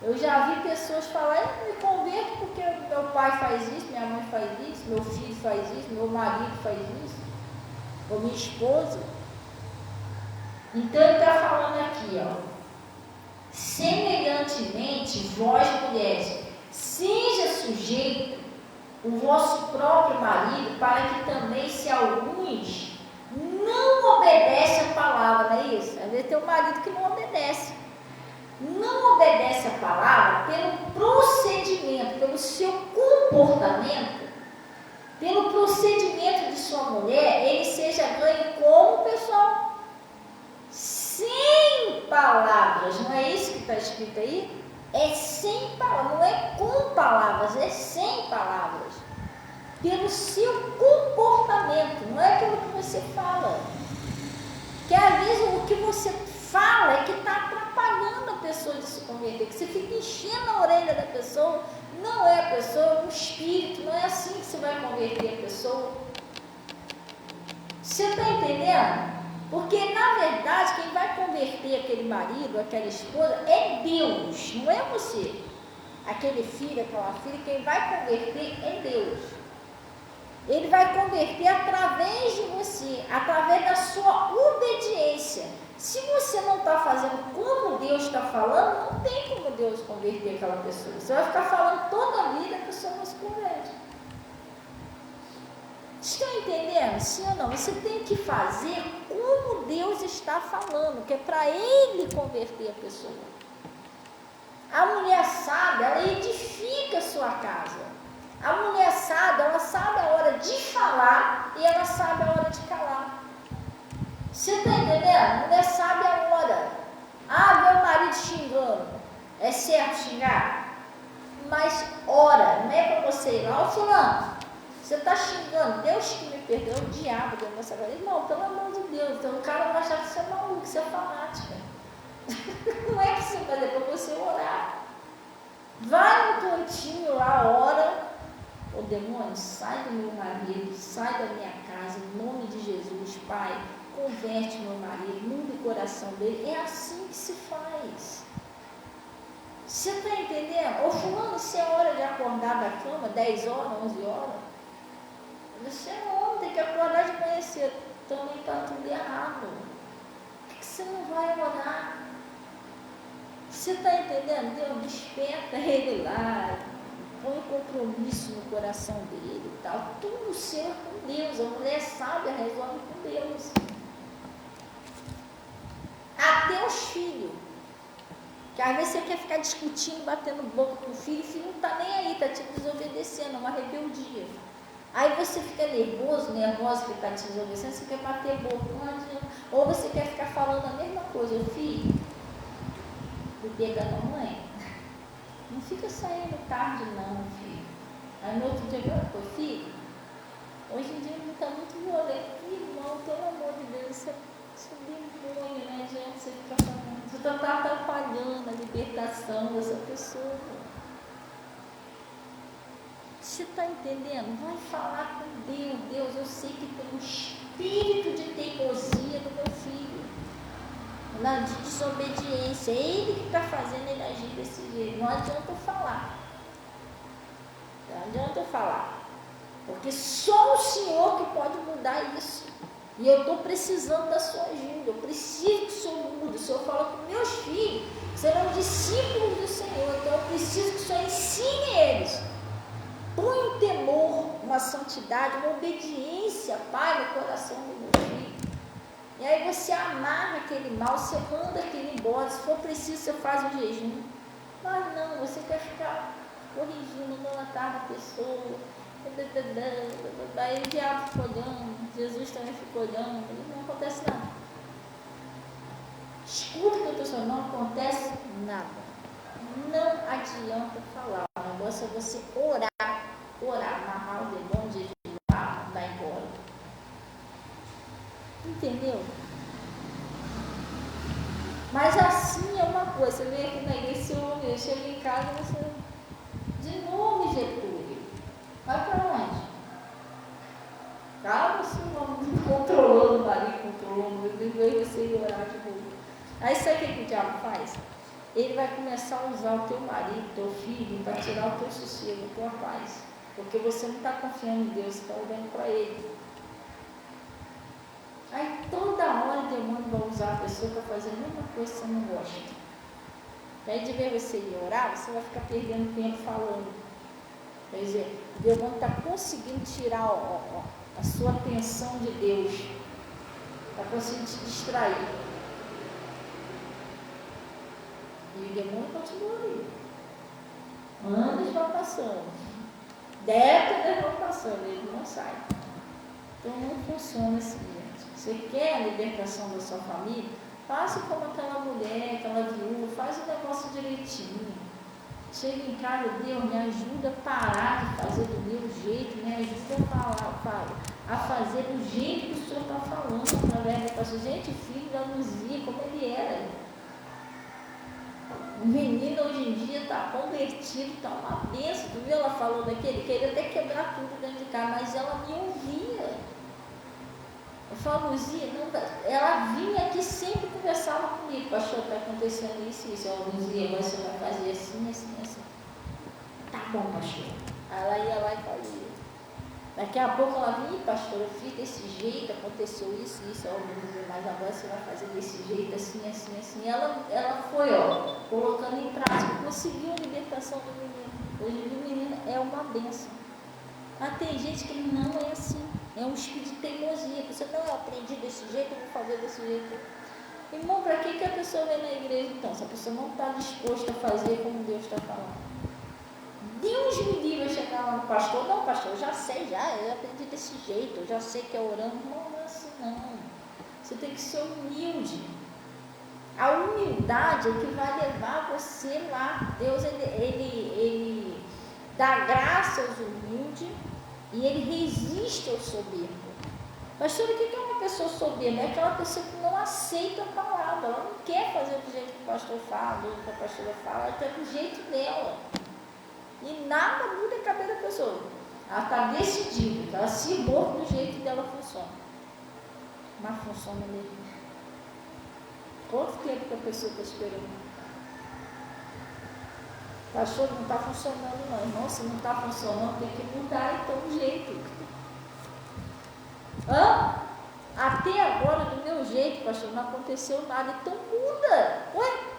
Eu já vi pessoas falarem, eu me converto porque meu pai faz isso, minha mãe faz isso, meu filho faz isso, meu marido faz isso, ou minha esposa. Então ele está falando aqui, ó. Semelhantemente, vós mulheres, seja sujeito o vosso próprio marido, para que também, se alguns não obedecem a palavra, não é isso? Às vezes tem um marido que não obedece. Não obedece a palavra pelo procedimento, pelo seu comportamento, pelo procedimento de sua mulher, ele seja ganho como, pessoal? Sem palavras, não é isso que está escrito aí? É sem palavras, não é com palavras, é sem palavras. Pelo seu comportamento, não é pelo que você fala. Que às vezes o que você fala é que está atrapalhando a pessoa de se converter, que você fica enchendo a orelha da pessoa, não é a pessoa, é o espírito, não é assim que você vai converter a pessoa. Você está entendendo? Porque na verdade quem vai converter aquele marido, aquela esposa, é Deus, não é você. Aquele filho, aquela filha, quem vai converter é Deus. Ele vai converter através de você, através da sua obediência. Se você não está fazendo como Deus está falando, não tem como Deus converter aquela pessoa. Você vai ficar falando toda a vida, a pessoa não se converte. Estão entendendo? Sim ou não? Você tem que fazer como Deus está falando, que é para Ele converter a pessoa. A mulher sábia, ela edifica a sua casa. A mulher sábia, ela sabe a hora de falar e ela sabe a hora de calar. Você está entendendo? A mulher sabe a hora. Meu marido xingando. É certo xingar? Mas ora, não é para você ir lá, fulano, você está xingando, Deus que me perdoe, o diabo deu nessa cabeça. Não, pelo amor de Deus, então o cara vai achar que você é maluco, que você é fanática. Não é que você vai fazer, é para você orar. Vai no cantinho lá, ora. Ô demônio, sai do meu marido, sai da minha casa, em nome de Jesus, Pai. converte meu marido, muda o coração dele. É assim que se faz. Você está entendendo? Ô fulano, se é hora de acordar da cama, 10 horas, 11 horas, você é homem, tem que acordar de manhã cedo. Também está tudo errado. Por que você não vai orar? Você está entendendo? Deus, desperta ele lá, põe um compromisso no coração dele e tal. Tudo seu é com Deus. A mulher sábia resolve com Deus. Até os filhos. Que às vezes você quer ficar discutindo, batendo boca com o filho não está nem aí, está te desobedecendo, é uma rebeldia. Aí você fica nervosa que está te desobedecendo, você quer bater boca, não adianta. Ou você quer ficar falando a mesma coisa, filho, do dia da mamãe. Não fica saindo tarde não, filho. Aí no outro dia, filho, hoje em dia não está muito violento. Irmão, pelo amor de Deus, isso é demônio, né, gente? Você fica falando. Você está atrapalhando a libertação dessa pessoa. Você está entendendo? Vai falar com Deus. Deus, eu sei que tem um espírito de teimosia no meu filho, de desobediência. É ele que está fazendo ele agir desse jeito. Não adianta eu falar. Não adianta eu falar. Porque só o Senhor que pode mudar isso. E eu estou precisando da sua ajuda. Eu preciso que o Senhor mude. O Senhor fala com meus filhos, serão discípulos do Senhor. Então eu preciso que o Senhor ensine eles. Põe um temor, uma santidade, uma obediência, Pai, no coração do meu filho. E aí você amarra aquele mal, você manda aquele embora. Se for preciso, você faz um jejum. Mas não, você quer ficar corrigindo, não matar a pessoa. Aí o diabo ficou olhando, Jesus também ficou olhando, não acontece nada. Escuta o que eu estou falando, não acontece nada. Não adianta falar, o negócio é você orar, amarrar o demônio, jejuar, dar embora. Entendeu? Mas assim é uma coisa, você vem aqui na igreja, eu chego em casa, você de novo, Getúlio. Vai para onde? Calma, senhor, controlando o marido, controlando, depois você ir orar de novo. Aí sabe o que o diabo faz? Ele vai começar a usar o teu marido, teu filho, para tirar o teu sossego, a tua paz. Porque você não está confiando em Deus, você está olhando para ele. Aí toda hora o demônio vai usar a pessoa para fazer a mesma coisa que você não gosta. Aí de ver você ir orar, você vai ficar perdendo tempo falando. Quer dizer, o demônio está conseguindo tirar a sua atenção de Deus. Está conseguindo te distrair. E o demônio continua ali. Anos vão passando. Décadas vão passando. Ele não sai. Então não funciona assim, gente. Você quer a libertação da sua família? Faça como aquela mulher, aquela viúva. Faz o negócio direitinho. Chega em casa, Deus, me ajuda a parar de fazer do meu jeito, me ajuda a fazer do jeito que o Senhor está falando através da pessoa. Gente, o filho da Luzia, como ele era. O menino hoje em dia está convertido, está uma bênção. Tu viu ela falando daquele? Queria até quebrar tudo dentro de casa, mas ela me ouvia. Eu falo, Luzia, não, ela vinha aqui sempre conversava comigo, pastor, está acontecendo isso. Eu, Luzia, mas você vai fazer assim. Tá bom, pastor. Aí ela ia lá e fazia. Daqui a pouco ela vinha, pastor, eu fiz desse jeito, aconteceu isso. Eu, Luzia, mas agora você vai fazer desse jeito, assim. Ela foi, colocando em prática, conseguiu a libertação do menino. Hoje o menino é uma bênção. Mas tem gente que não é assim. É um espírito de teimosia. Você não, eu aprendi desse jeito, eu vou fazer desse jeito. Irmão, para que a pessoa vem na igreja então? Se a pessoa não está disposta a fazer como Deus está falando. Deus me livre a chegar lá no pastor. Não, pastor, eu já sei, eu aprendi desse jeito, eu já sei que é orando. Não é assim, não. Você tem que ser humilde. A humildade é que vai levar você lá. Deus, ele dá graça aos humildes. E ele resiste ao soberbo. Pastor, o que é uma pessoa soberba? É aquela pessoa que não aceita a palavra. Ela não quer fazer do jeito que o pastor fala, do que a pastora fala, ela quer do jeito dela. E nada muda a cabeça da pessoa. Ela está decidida, ela se morre do jeito dela funciona. mas funciona mesmo. Quanto tempo que a pessoa está esperando? Pastor, não está funcionando não. Irmão, se não está funcionando, tem que mudar então o jeito. Até agora, do meu jeito, pastor, não aconteceu nada, então muda. Ué?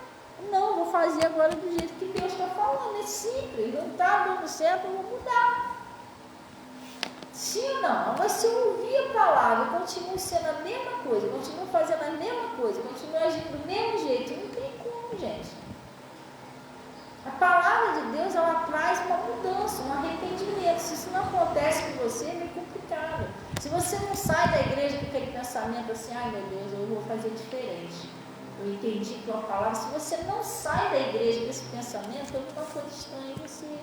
Não, vou fazer agora do jeito que Deus está falando, é simples, não está dando certo, eu vou mudar. Sim ou não? Agora, se eu ouvir a palavra e continuo sendo a mesma coisa, continuo fazendo a mesma coisa, continuo agindo do mesmo jeito, não tem como, gente. A palavra de Deus, ela traz uma mudança, um arrependimento. Se isso não acontece com você, é meio complicado. Se você não sai da igreja com aquele pensamento assim, ai meu Deus, eu vou fazer diferente. Eu entendi que é uma palavra. Se você não sai da igreja com esse pensamento, alguma coisa estranha em você.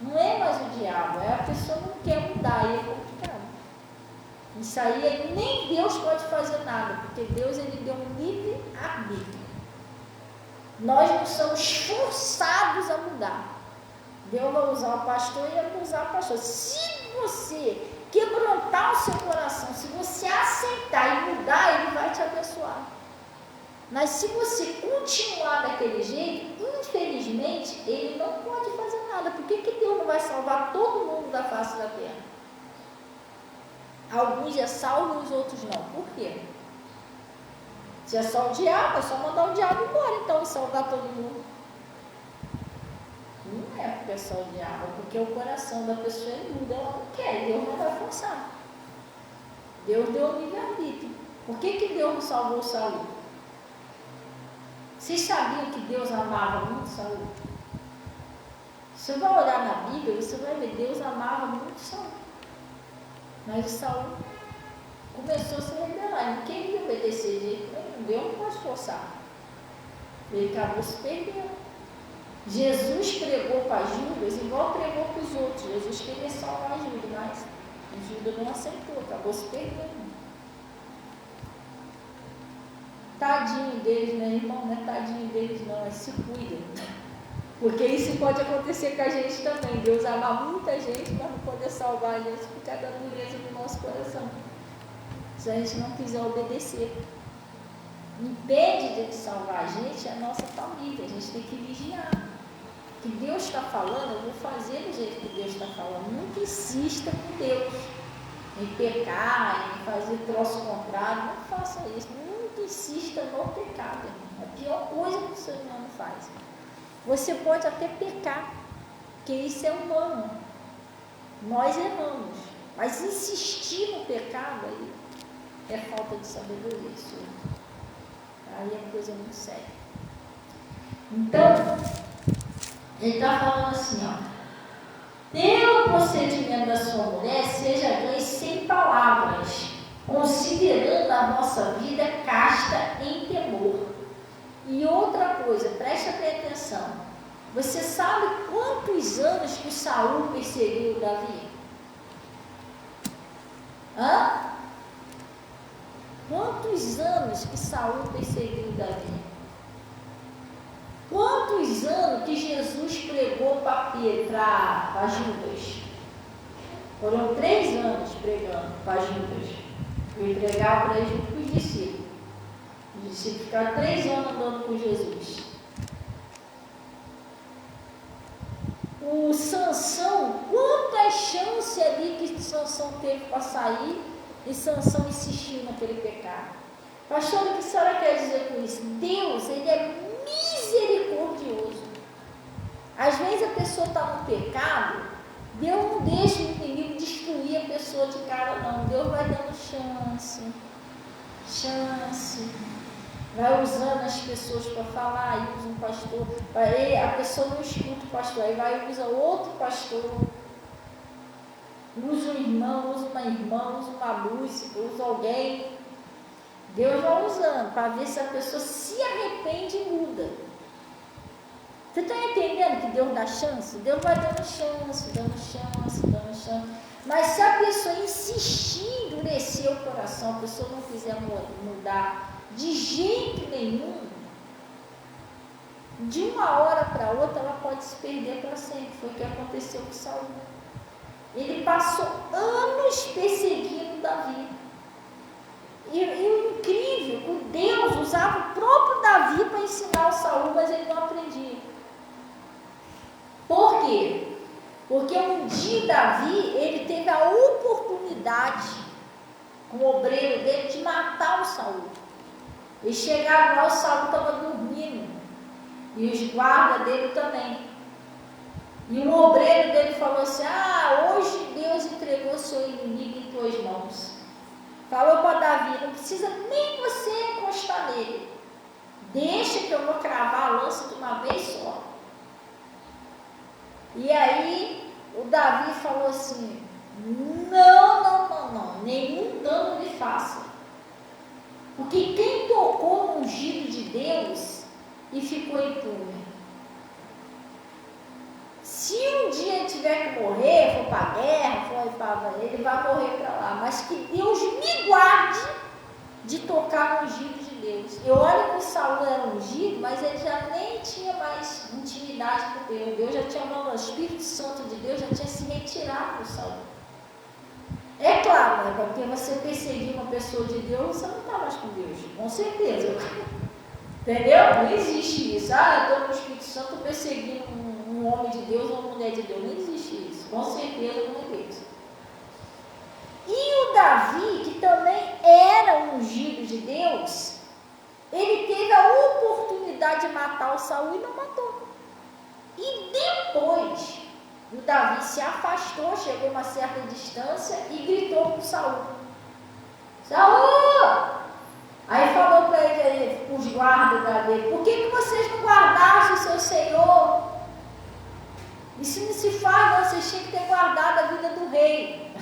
Não é mais o diabo, é a pessoa que não quer mudar, e é complicado. Isso aí, nem Deus pode fazer nada, porque Deus, ele deu um livre arbítrio. Nós não somos forçados a mudar. Deus vai usar o pastor e vai usar o pastor. Se você quebrantar o seu coração, se você aceitar e mudar, ele vai te abençoar. Mas se você continuar daquele jeito, infelizmente, ele não pode fazer nada. Por que Deus não vai salvar todo mundo da face da terra? Alguns é salvo e os outros não. Por quê? Se é só o diabo, é só mandar o diabo embora, então, e salvar todo mundo. Não é porque é só o diabo, é porque o coração da pessoa é mudo, ela não quer, Deus não vai forçar. Deus deu o livre-arbítrio. Por que Deus não salvou Saul? Vocês sabiam que Deus amava muito Saul? Você vai olhar na Bíblia, você vai ver, Deus amava muito Saul. Mas Saul começou a se rebelar, ele não queria obedecer de jeito nenhum, Deus não pode forçar. Ele acabou se perdendo. Jesus pregou para Judas igual pregou para os outros. Jesus queria salvar Judas, mas Judas não aceitou, acabou se perdendo. Tadinho deles, né, irmão? Não é tadinho deles não, é se cuida. Porque isso pode acontecer com a gente também. Deus ama muita gente, mas não poder salvar a gente por causa da dureza do nosso coração. Se a gente não quiser obedecer. Impede de salvar a gente a nossa família. A gente tem que vigiar. O que Deus está falando, eu vou fazer do jeito que Deus está falando. Nunca insista com Deus em pecar, em fazer troço contrário. Não faça isso. Nunca insista no pecado. É a pior coisa que o ser humano faz. Você pode até pecar, porque isso é humano. Nós erramos. Mas insistir no pecado aí é falta de sabedoria. Isso aí é coisa muito séria. Então, ele está falando assim, pelo procedimento da sua mulher, seja ganho sem palavras, considerando a vossa vida casta em temor. E outra coisa, preste atenção. Você sabe quantos anos que Saul perseguiu Davi? Quantos anos que Saul perseguiu Davi? Quantos anos que Jesus pregou para Judas? Foram 3 anos pregando para Judas. Eu entregava para os discípulos. Os discípulos ficaram 3 anos andando com Jesus. O Sansão, quantas chances ali que Sansão teve para sair e Sansão insistiu naquele pecado. Pastor, o que a senhora quer dizer com isso? Deus, ele é misericordioso. Às vezes a pessoa está no pecado, Deus não deixa o inimigo destruir a pessoa de cara não. Deus vai dando chance, vai usando as pessoas para falar, aí usa um pastor, aí a pessoa não escuta o pastor, aí vai usa outro pastor, usa um irmão, usa uma irmã, usa uma música, usa alguém. Deus vai usando para ver se a pessoa se arrepende e muda. Você está entendendo que Deus dá chance? Deus vai dando chance. Mas se a pessoa insistir em endurecer o coração, a pessoa não quiser mudar de jeito nenhum, de uma hora para outra ela pode se perder para sempre. Foi o que aconteceu com Saul. Ele passou anos perseguindo Davi. o incrível, o Deus usava o próprio Davi para ensinar o Saul, mas ele não aprendia. Por quê? Porque um dia Davi, ele teve a oportunidade, com o obreiro dele, de matar o Saul. Eles chegaram lá, o Saul estava dormindo, e os guardas dele também. E um obreiro dele falou assim: hoje Deus entregou seu inimigo em tuas mãos. Falou para Davi: não precisa nem você encostar nele, deixa que eu vou cravar a lança de uma vez só. E aí o Davi falou assim: não, nenhum dano lhe faça, porque quem tocou no ungido de Deus e ficou impune, se um dia ele tiver que morrer, for para a guerra, ele vai morrer para lá, mas que Deus me guarde de tocar no ungido de Deus. Eu olho que o Saul era ungido, mas ele já nem tinha mais intimidade com Deus. Deus já tinha mandado, o Espírito Santo de Deus já tinha se retirado do Saul. É claro, né? Porque você perseguir uma pessoa de Deus, você não está mais com Deus, com certeza. Entendeu? Não existe isso. Eu estou no Espírito Santo perseguindo um homem de Deus ou uma mulher de Deus. Não existe isso. Com certeza não é Deus. E o Davi, que também era ungido de Deus, ele teve a oportunidade de matar o Saul e não matou. E depois, o Davi se afastou, chegou a uma certa distância e gritou para o Saul: Saul! Aí falou para ele, os guardas dele: por que vocês não guardaram o seu Senhor? Isso não se faz, não, vocês tinham que ter guardado a vida do rei.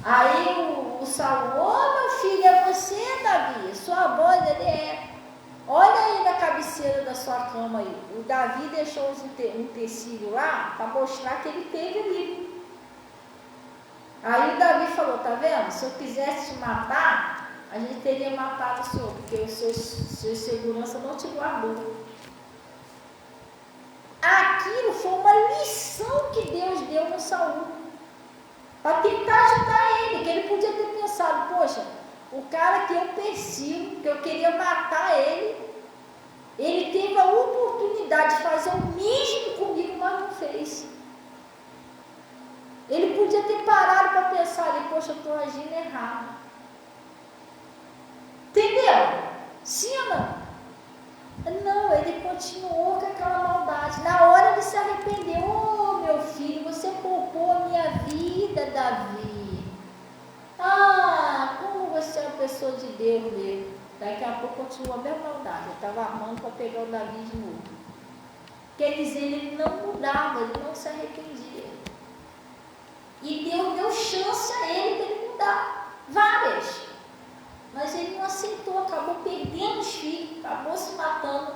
Aí o Saul: meu filho, é você, Davi? Sua voz, ele é. Olha aí na cabeceira da sua cama aí. O Davi deixou um utensílio lá para mostrar que ele teve ali. Aí o Davi falou: tá vendo? Se eu quisesse te matar, a gente teria matado o senhor, porque o seu segurança não te guardou. Aquilo foi uma lição que Deus deu no Saul, para tentar ajudar ele, que ele podia ter pensado: poxa, o cara que eu persigo, que eu queria matar ele teve a oportunidade de fazer o mesmo comigo, mas não fez. Ele podia ter parado para pensar ali: poxa, eu estou agindo errado. Entendeu? Sim ou não? Não, ele continuou com aquela maldade. Na hora ele se arrependeu: meu filho, você poupou a minha vida, Davi. Como você é uma pessoa de Deus mesmo. Daqui a pouco continuou a mesma maldade. Ele estava armando para pegar o Davi de novo. Quer dizer, ele não mudava, ele não se arrependia. E Deus deu chance a ele para ele mudar, várias. Mas ele não aceitou, acabou perdendo os filhos, acabou se matando.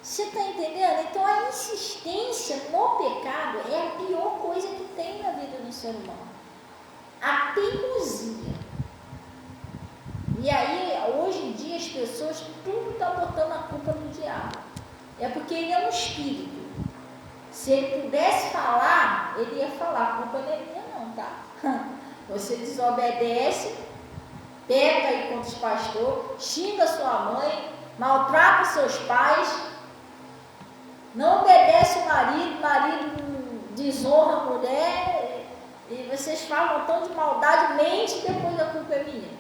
Você está entendendo? Então a insistência no pecado é a pior coisa que tem na vida do ser humano. A teimosia. E aí, hoje em dia, as pessoas, tudo está botando a culpa no diabo. É porque ele é um espírito. Se ele pudesse falar, ele ia falar: a culpa não é minha não, tá? Você desobedece, peca aí contra os pastores, xinga sua mãe, maltrata seus pais, não obedece o marido desonra a mulher, e vocês falam tão de maldade, mente, depois a culpa é minha.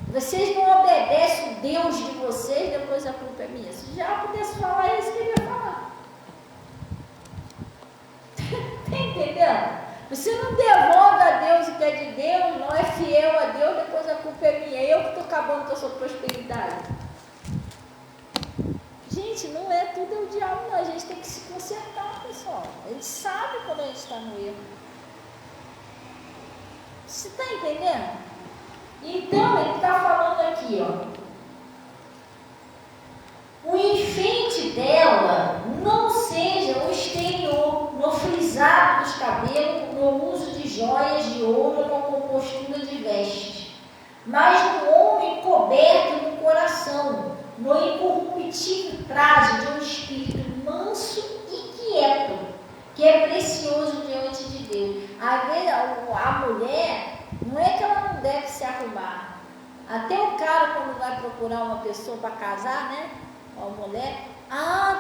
Vocês não obedecem o Deus de vocês, depois a culpa é minha. Se já pudesse falar isso, ele ia falar. Está entendendo? Você não devolve a Deus o que é de Deus, não é fiel a Deus, depois a culpa é minha. Eu que estou acabando com a sua prosperidade. Gente, não é tudo o diabo, não. A gente tem que se consertar, pessoal. A gente sabe quando a gente está no erro. Você está entendendo? Então, ele está falando aqui, o enfeite dela não seja o exterior, no frisado dos cabelos, no uso de joias de ouro, na compostura de vestes, mas no homem coberto no coração, no incorruptível traje de um espírito manso e quieto, que é precioso diante de Deus. Às vezes, a mulher, Não é que ela não deve se arrumar. Até o cara, quando vai procurar uma pessoa para casar, né? Uma mulher,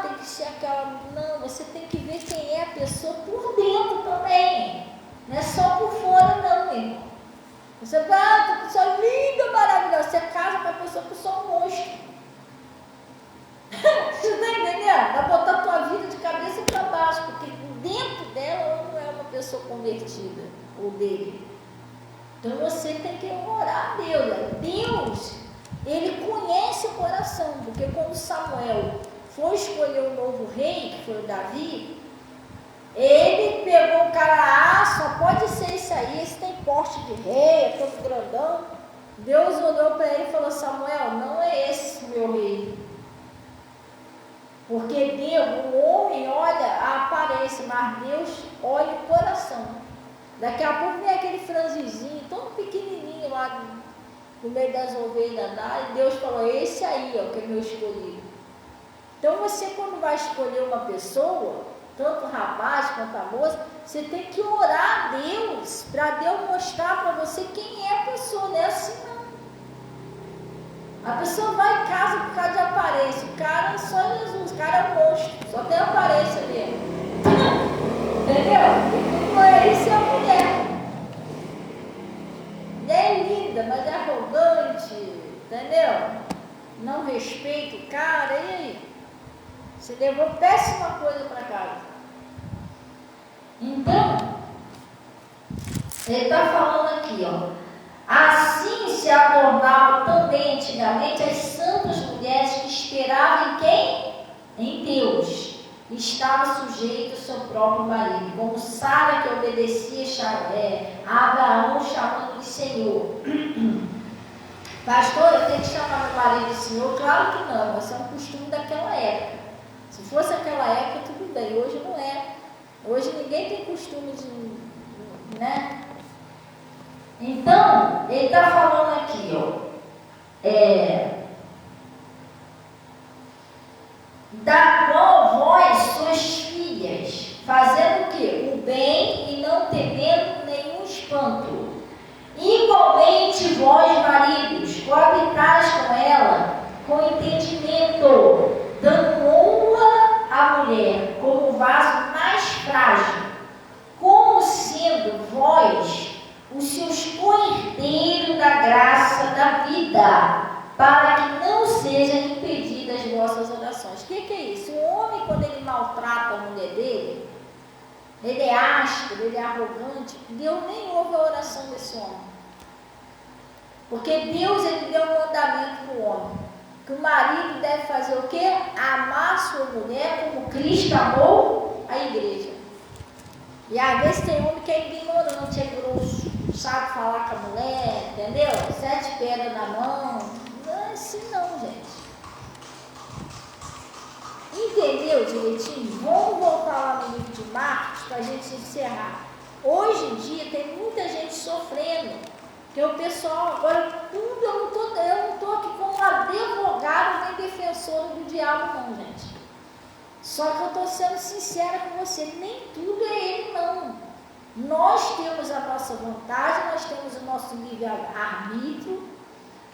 tem que ser aquela. Não, você tem que ver quem é a pessoa por dentro também. Não é só por fora, não, irmão. Você vai, uma pessoa linda, maravilhosa. Você casa com a pessoa que só um monstro. Você está entendendo? Vai botar a tua vida de cabeça para baixo, porque dentro dela ela não é uma pessoa convertida, ou dele. Então você tem que orar a Deus. Deus, Ele conhece o coração, porque quando Samuel foi escolher o novo rei, que foi o Davi, ele pegou o cara, só pode ser esse aí, esse tem porte de rei, é todo grandão. Deus olhou para ele e falou: Samuel, não é esse o meu rei. Porque Deus, o homem olha a aparência, mas Deus olha o coração. Daqui a pouco vem aquele franzizinho, tão pequenininho lá no meio das ovelhas e Deus falou: esse aí, que é meu escolhido. Então você, quando vai escolher uma pessoa, tanto o rapaz quanto a moça, você tem que orar a Deus, para Deus mostrar para você quem é a pessoa, não é assim não. A pessoa vai em casa por causa de aparência, o cara só Jesus, o cara é um monstro, só tem aparência mesmo. Entendeu? E não é isso, é a mulher. Mulher é linda, mas é arrogante, entendeu? Não respeita o cara, e aí? Você levou péssima coisa para casa. Então, ele está falando aqui, assim se abordavam também antigamente as santas mulheres que esperavam em quem? Em Deus. Estava sujeito ao seu próprio marido, como Sara, que obedecia a Abraão, chamando de Senhor. Pastor, eu tenho que chamar meu marido de Senhor? Claro que não, esse é um costume daquela época. Se fosse aquela época, tudo bem, hoje não é. Hoje ninguém tem costume de, né? Então, ele está falando aqui, da qual vós sois filhas, fazendo o quê? O bem e não temendo nenhum espanto. Igualmente vós, maridos, coabitais com ela, com entendimento, dando honra à mulher como vaso mais frágil, como sendo vós os seus co-herdeiros da graça da vida, para que não sejam impedidas vossas orações. O que é isso? O homem, quando ele maltrata a mulher dele, ele é áspero, ele é arrogante, Deus nem ouve a oração desse homem. Porque Deus, ele deu um mandamento para o homem, que o marido deve fazer o quê? Amar sua mulher como Cristo amou a igreja. E às vezes tem homem que é ignorante, é grosso, sabe falar com a mulher, entendeu? 7 pedras na mão. Não é assim não, gente. Entendeu direitinho? Vamos voltar lá no livro de Marcos para a gente encerrar. Hoje em dia tem muita gente sofrendo, porque o pessoal, agora tudo, eu não estou aqui como advogado nem defensor do diabo não, gente. Só que eu estou sendo sincera com você, nem tudo é ele não. Nós temos a nossa vontade, nós temos o nosso livre-arbítrio,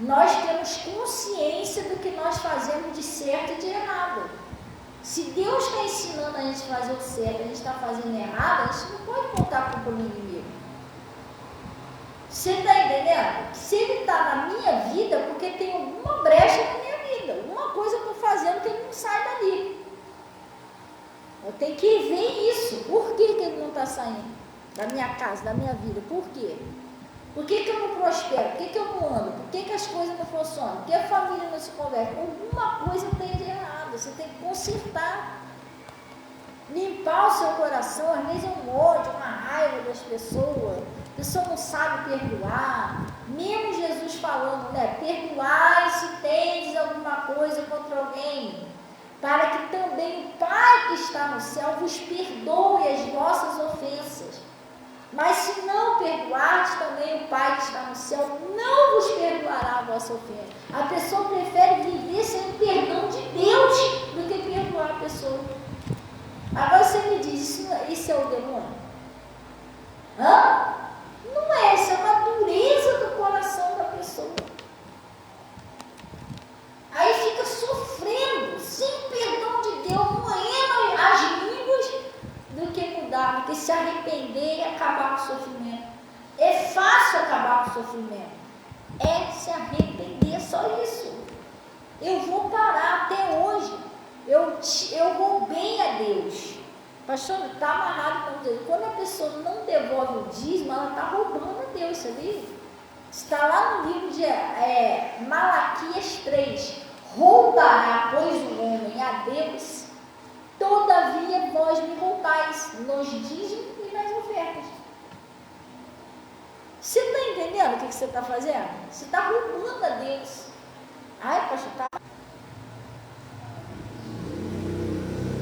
nós temos consciência do que nós fazemos de certo e de errado. Se Deus está ensinando a gente a fazer o certo, a gente está fazendo errado, a gente não pode botar a culpa no inimigo. Você está entendendo? Se ele está na minha vida, porque tem alguma brecha na minha vida, alguma coisa eu estou fazendo que ele não sai dali. Eu tenho que ver isso. Por que ele não está saindo da minha casa, da minha vida? Por quê? Por que eu não prospero? Por que eu não ando? Por que as coisas não funcionam? Por que a família não se converte? Alguma coisa tem de errado. Você tem que consertar. Limpar o seu coração. Às vezes é um ódio, uma raiva das pessoas. A pessoa não sabe perdoar. Mesmo Jesus falando, né? Perdoai se tendes alguma coisa contra alguém, para que também o Pai que está no céu vos perdoe as vossas ofensas. Mas se não perdoardes, também o Pai que está no céu não vos perdoará a vossa ofensa. A pessoa prefere viver sem o perdão de Deus do que perdoar a pessoa. Agora você me diz, isso é o demônio? Não é, isso é uma dureza do que se arrepender e acabar com o sofrimento. É fácil acabar com o sofrimento. É se arrepender, só isso. Eu vou parar até hoje. Eu roubei a Deus. Pastor, está amarrado com Deus. Quando a pessoa não devolve o dízimo, ela está roubando a Deus, sabia? Está lá no livro de Malaquias 3. Roubará, pois, o homem a Deus, todavia vós me roubais nos dízimos e nas ofertas. Você está entendendo o que você está fazendo? Você está roubando a Deus. Ai, pastor, tá.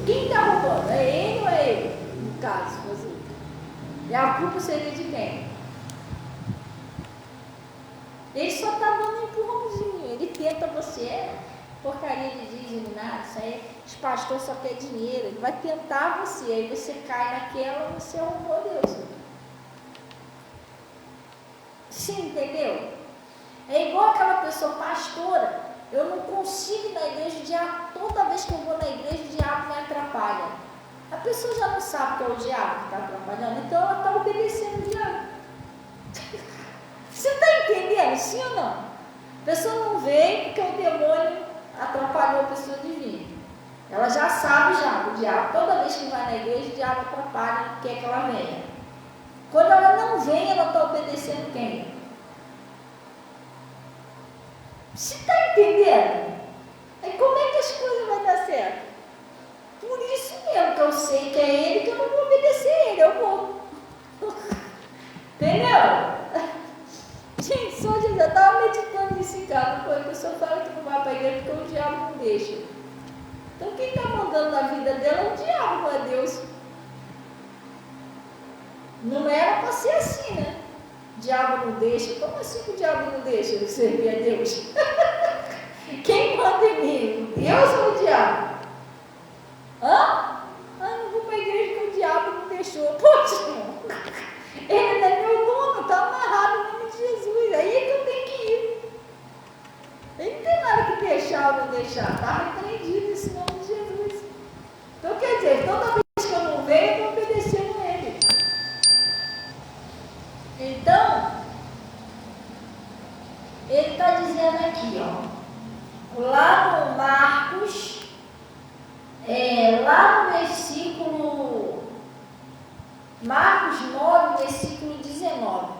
Quem está roubando? É ele ou é ele? No caso, você. E a culpa seria de quem? Ele só está dando um empurrãozinho. Ele tenta você, porcaria de dízimo, nada. Isso aí, os pastores só querem dinheiro. Ele vai tentar você. Aí você cai naquela, você roubou Deus. Sim, entendeu? É igual aquela pessoa pastora. Eu não consigo ir na igreja, o diabo, toda vez que eu vou na igreja, o diabo me atrapalha. A pessoa já não sabe que é o diabo que está atrapalhando, então ela está obedecendo o diabo. Você está entendendo, sim ou não? A pessoa não vem porque o demônio atrapalhou a pessoa de vir. Ela já sabe o diabo, toda vez que vai na igreja, o diabo atrapalha, quer que ela venha. Quando ela não vem, ela está obedecendo quem? Você está entendendo? Aí como é que as coisas vão dar certo? Por isso mesmo que eu sei que é ele, que eu não vou obedecer a ele, eu vou. Entendeu? Gente, só eu estava meditando nisso em casa. A pessoa fala que não vai para a igreja porque o diabo não deixa. Então quem está mandando na vida dela é o diabo, não é Deus. Não era para ser assim, né? O diabo não deixa. Como assim que o diabo não deixa eu servir a Deus? Quem manda em mim? Deus ou o diabo? Hã? Não vou para a igreja porque o diabo não deixou. Poxa, ele é meu dono, está amarrado no nome de Jesus. Aí é que eu tenho que ir. Ele não tem nada que deixar ou não deixar. Está repreendido esse nome de Jesus. Então quer dizer, toda vez que eu não venho, eu estou obedecendo ele. Então, ele está dizendo aqui, ó, lá no Marcos, lá no versículo, Marcos 9, versículo 19.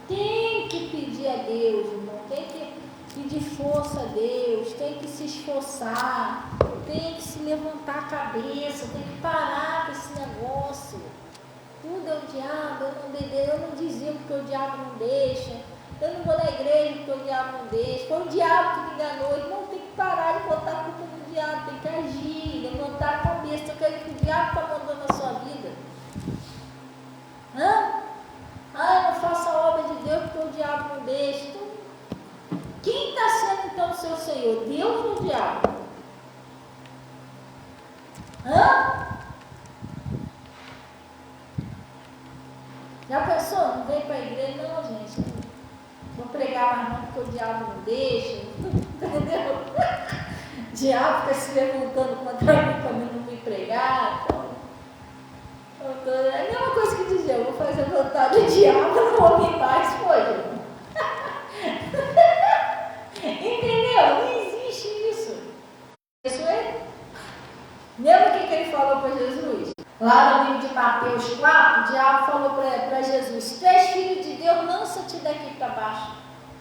Tem que pedir a Deus, irmão, tem que pedir força a Deus, tem que se esforçar, tem que se levantar a cabeça, tem que parar com esse negócio. Tudo é o diabo, eu não dizigo porque o diabo não deixa, eu não vou na igreja porque o diabo não deixa, foi o diabo que me enganou. Irmão, tem que parar de botar a culpa no diabo, tem que agir, levantar a cabeça. Eu quero que o diabo está mandando na sua vida. Eu não faço a obra de Deus porque o diabo não deixa. Então, quem está sendo então o seu Senhor? Deus ou o diabo? Já pensou? Não vem para a igreja? Não, gente. Vou pregar mais não porque o diabo não deixa. Entendeu? O diabo fica se levantando contra mim para mim não me pregar. Então, é a mesma coisa que dizer, eu vou fazer a vontade do diabo, não vou vir mais, foi. Entendeu? Não existe isso. Isso é? Lembra o que ele falou para Jesus? Lá no livro de Mateus 4, o diabo falou para Jesus: se tu és filho de Deus, lança-te daqui para baixo.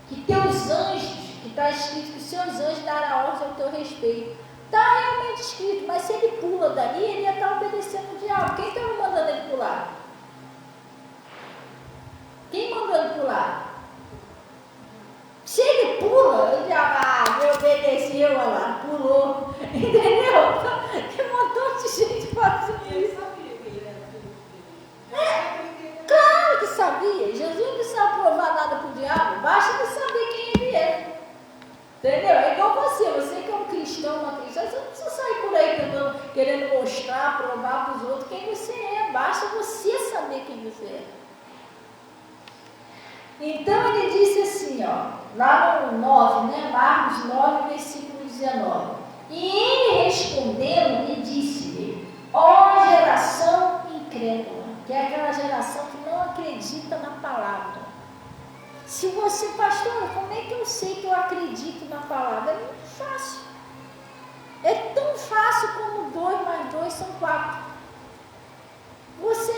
Que teus anjos, que está escrito que os seus anjos darão ordem ao teu respeito. Está realmente escrito, mas se ele pula dali, ele ia estar obedecendo o diabo. Quem estava mandando ele pular? Quem mandou ele pular? Se ele pula, o diabo, me obedeceu, olha lá, pulou. Entendeu? Tem um montão de gente fazendo isso. Claro que sabia. Jesus não precisa provar nada para o diabo, basta ele saber quem ele é. Entendeu? É igual você que é um cristão, uma cristã, você não precisa sair por aí querendo mostrar, provar para os outros quem você é, basta você saber quem você é. Então ele disse assim, lá no 9, né? Marcos 9, versículo 19. E ele respondendo, lhe disse-lhe: ó geração Se você, pastor, como é que eu sei que eu acredito na palavra? É muito fácil. É tão fácil como 2 mais 2 são 4. Você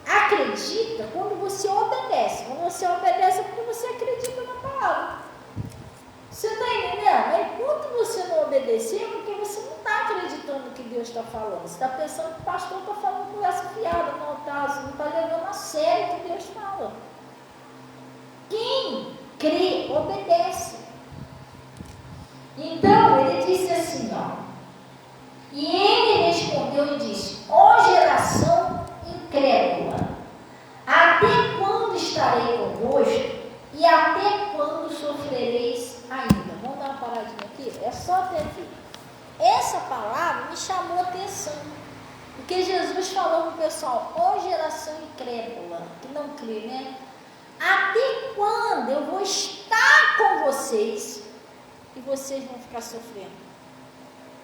acredita quando você obedece. Quando você obedece é porque você acredita na palavra. Você está entendendo? Enquanto você não obedecer, é porque você não está acreditando no que Deus está falando. Você está pensando que o pastor está falando conversa fiada no altar. Você não está levando a sério o que Deus fala. Quem crê, obedece. Então, ele disse assim, ó. E ele respondeu e disse, ó geração incrédula, até quando estarei convosco e até quando sofrereis ainda? Vamos dar uma paradinha aqui? É só até aqui. Essa palavra me chamou a atenção, porque Jesus falou para o pessoal, ó geração incrédula, que não crê, né? Até quando eu vou estar com vocês e vocês vão ficar sofrendo?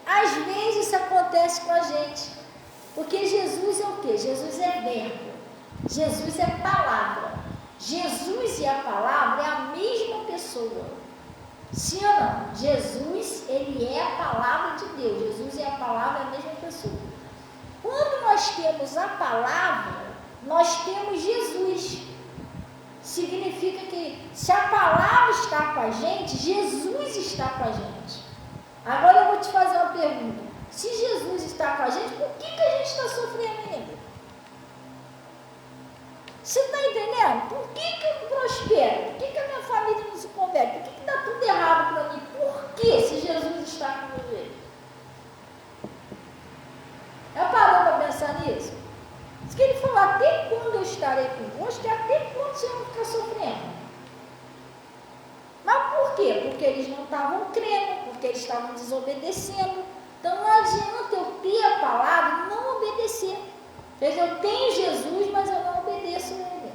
Às vezes isso acontece com a gente, porque Jesus é o quê? Jesus é verbo, Jesus é palavra. Jesus e a palavra é a mesma pessoa. Sim ou não? Jesus, ele é a palavra de Deus. Jesus e a palavra é a mesma pessoa. Quando nós temos a palavra, nós temos Jesus. Significa que se a palavra está com a gente, Jesus está com a gente. Agora eu vou te fazer uma pergunta. Se Jesus está com a gente, por que a gente está sofrendo ainda? Você está entendendo? Por que eu prospero? Por que a minha família não se converte? Por que está tudo errado para mim? Por que se Jesus está comigo? Já parou para pensar nisso? Diz que ele falou, até quando eu estarei convosco e até quando você vai ficar sofrendo? Mas por quê? Porque eles não estavam crendo, porque eles estavam desobedecendo. Então não adianta eu ter a palavra e não obedecer. Quer dizer, eu tenho Jesus, mas eu não obedeço a ele.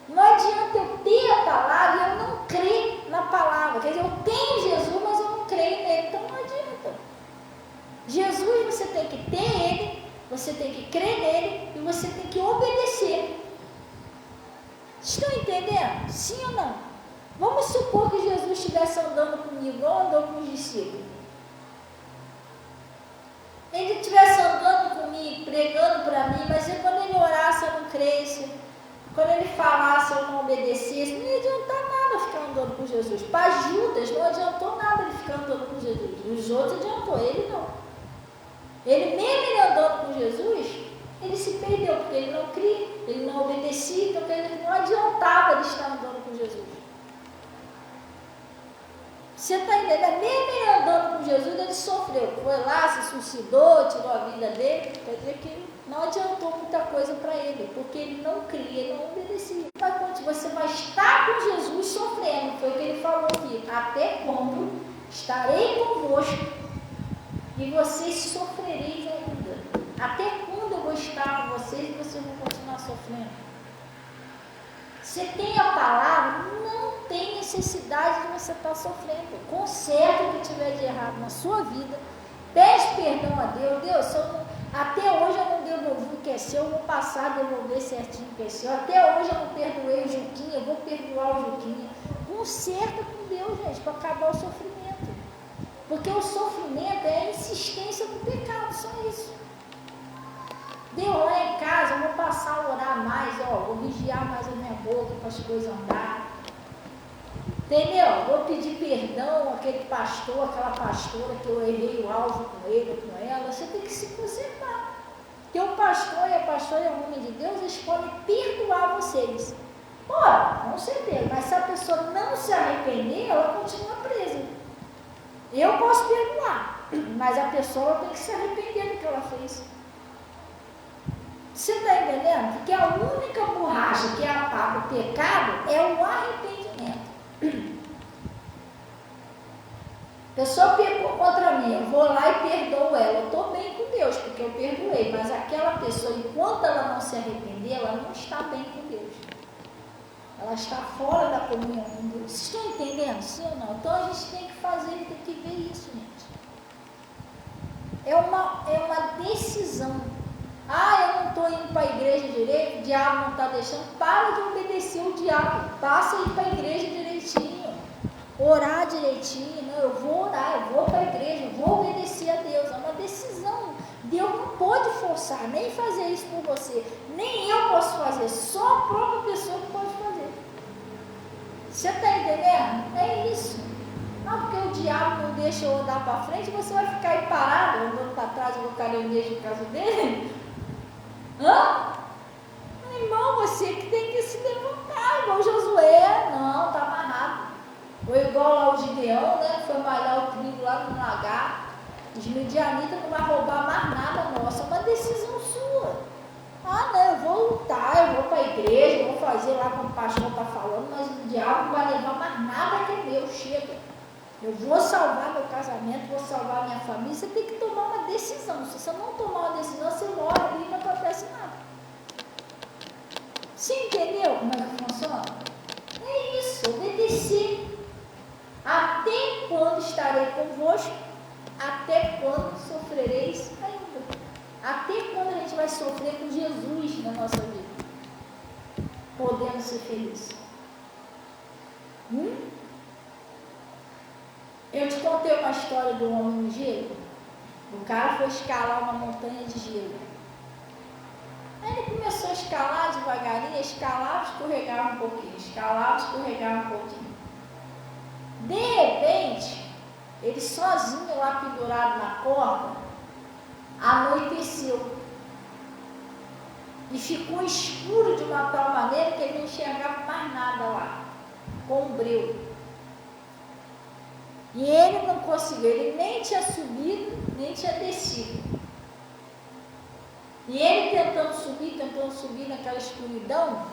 Não adianta eu ter a palavra e eu não crer na palavra. Quer dizer, eu tenho Jesus, mas eu não creio nele. Então não adianta. Jesus você tem que ter ele, você tem que crer nele e você tem que obedecer. Estão entendendo? Sim ou não? Vamos supor que Jesus estivesse andando comigo, ou andou com os discípulos. Ele estivesse andando comigo, pregando para mim, mas quando ele orasse eu não cresce, quando ele falasse eu não obedecesse, não ia adiantar nada ficar andando com Jesus. Para Judas não adiantou nada ele ficar andando com Jesus. Os outros adiantou, ele não. Ele mesmo ele andando com Jesus, ele se perdeu, porque ele não cria, ele não obedecia, então ele não adiantava ele estar andando com Jesus. Você está entendendo? Mesmo ele andando com Jesus, ele sofreu. Foi lá, se suicidou, tirou a vida dele. Quer dizer que não adiantou muita coisa para ele, porque ele não cria, ele não obedecia. Mas quando você vai estar com Jesus sofrendo, foi o que ele falou aqui. Até quando estarei convosco e vocês sofrereis ainda. Até quando eu vou estar com vocês e vocês vão continuar sofrendo? Você tem a palavra, não tem necessidade de você estar sofrendo. Conserta o que tiver de errado na sua vida. Pede perdão a Deus. Deus, até hoje eu não devolvi o que é seu, eu vou passar a devolver certinho o que é seu. Até hoje eu não perdoei o Juquinha, eu vou perdoar o Juquinha. Conserta com Deus, gente, para acabar o sofrimento. Porque o sofrimento é a insistência do pecado, só isso. Deu lá em casa, eu vou passar a orar mais, vou vigiar mais a minha boca para as coisas andarem. Entendeu? Vou pedir perdão àquele pastor, àquela pastora que eu errei o alvo com ele ou com ela. Você tem que se conservar. Porque o pastor e a pastora é homem de Deus, eles podem perdoar vocês. Pode, com certeza. Mas se a pessoa não se arrepender, ela continua presa. Eu posso perdoar, mas a pessoa tem que se arrepender do que ela fez. Você está entendendo? Porque a única borracha que apaga o pecado é o arrependimento. A pessoa pecou contra mim, eu vou lá e perdoo ela. Eu estou bem com Deus, porque eu perdoei. Mas aquela pessoa, enquanto ela não se arrepender, ela não está bem com Deus. Ela está fora da comunhão com Deus. Vocês estão entendendo? Sim ou não? Então a gente tem que fazer, tem que ver isso, gente. É uma decisão. Eu não estou estou indo para a igreja direito, o diabo não está deixando, para de obedecer o diabo, passa a ir para a igreja direitinho, orar direitinho. Não, eu vou orar, eu vou para a igreja, eu vou obedecer a Deus, é uma decisão. Deus não pode forçar, nem fazer isso por você, nem eu posso fazer, só a própria pessoa que pode fazer. Você está entendendo? É isso. Não, porque o diabo não deixa eu andar para frente, você vai ficar aí parado, andando para trás, eu vou ficar no meio de casa dele? Hã? Irmão, você que tem que se levantar, igual Josué. Não, está amarrado. Ou igual lá o Gideão, né? Foi malhar o trigo lá no lagar. Os midianitas não vai roubar mais nada nossa, é uma decisão sua. Ah, não, eu vou lutar, eu vou para a igreja, eu vou fazer lá como o pastor está falando, mas o diabo não vai levar mais nada que é meu, chega. Eu vou salvar meu casamento, vou salvar minha família. Você tem que tomar uma decisão. Se você não tomar uma decisão, você morre ali e não acontece nada. Você entendeu como é que funciona? É isso, obedecer. Até quando estarei convosco? Até quando sofrereis ainda? Até quando a gente vai sofrer com Jesus na nossa vida? Podendo ser feliz. Eu te contei uma história do homem no gelo. O cara foi escalar uma montanha de gelo. Aí ele começou a escalar devagarinho, escalava, escorregava um pouquinho, escalava, escorregava um pouquinho. De repente, ele sozinho lá pendurado na corda, anoiteceu. E ficou escuro de uma tal maneira que ele não enxergava mais nada lá, com um breu. E ele não conseguiu, ele nem tinha subido, nem tinha descido. E ele tentando subir naquela escuridão,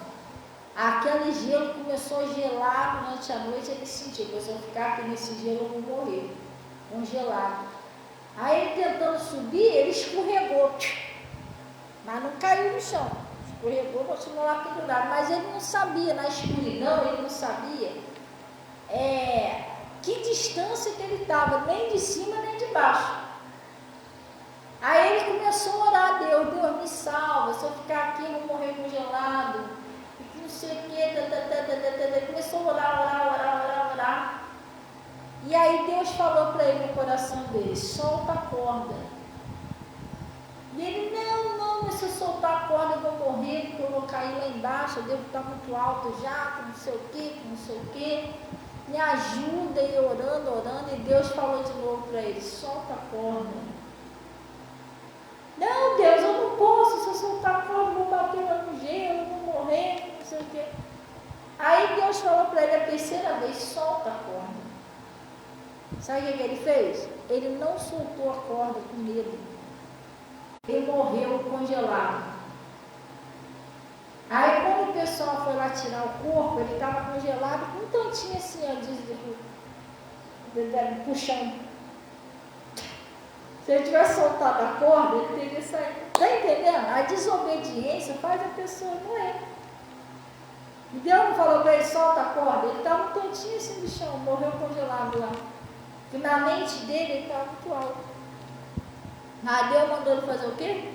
aquele gelo começou a gelar durante a noite. Ele sentiu que se eu ficar aqui nesse gelo eu vou morrer, congelado. Aí ele tentando subir, ele escorregou, mas não caiu no chão, escorregou, continuou lá pendurado. Mas ele não sabia, na escuridão, ele não sabia que distância que ele estava, nem de cima nem de baixo. Aí ele começou a orar a Deus: Deus me salva, se eu ficar aqui eu vou morrer congelado, e não sei o que. Ele começou a orar. E aí Deus falou para ele no coração dele: solta a corda. E ele: não, se eu soltar a corda eu vou morrer, porque eu vou cair lá embaixo, eu devo estar muito alto já, que não sei o que. Me ajuda, e orando, e Deus falou de novo para ele: solta a corda. Não, Deus, eu não posso, se eu soltar a corda, eu vou bater lá no gelo, eu vou morrer, não sei o que. Aí Deus falou para ele a terceira vez: solta a corda. Sabe o que ele fez? Ele não soltou a corda com medo. Ele morreu congelado. Aí quando o pessoal foi lá tirar o corpo, ele estava congelado com um tantinho assim, puxando. Se ele tivesse soltado a corda, ele teria saído. Está entendendo? A desobediência faz a pessoa morrer. E Deus não falou para ele: solta a corda. Ele estava um tantinho assim no chão, morreu congelado lá. Porque na mente dele ele estava muito alto. Mas Deus mandou ele fazer o quê?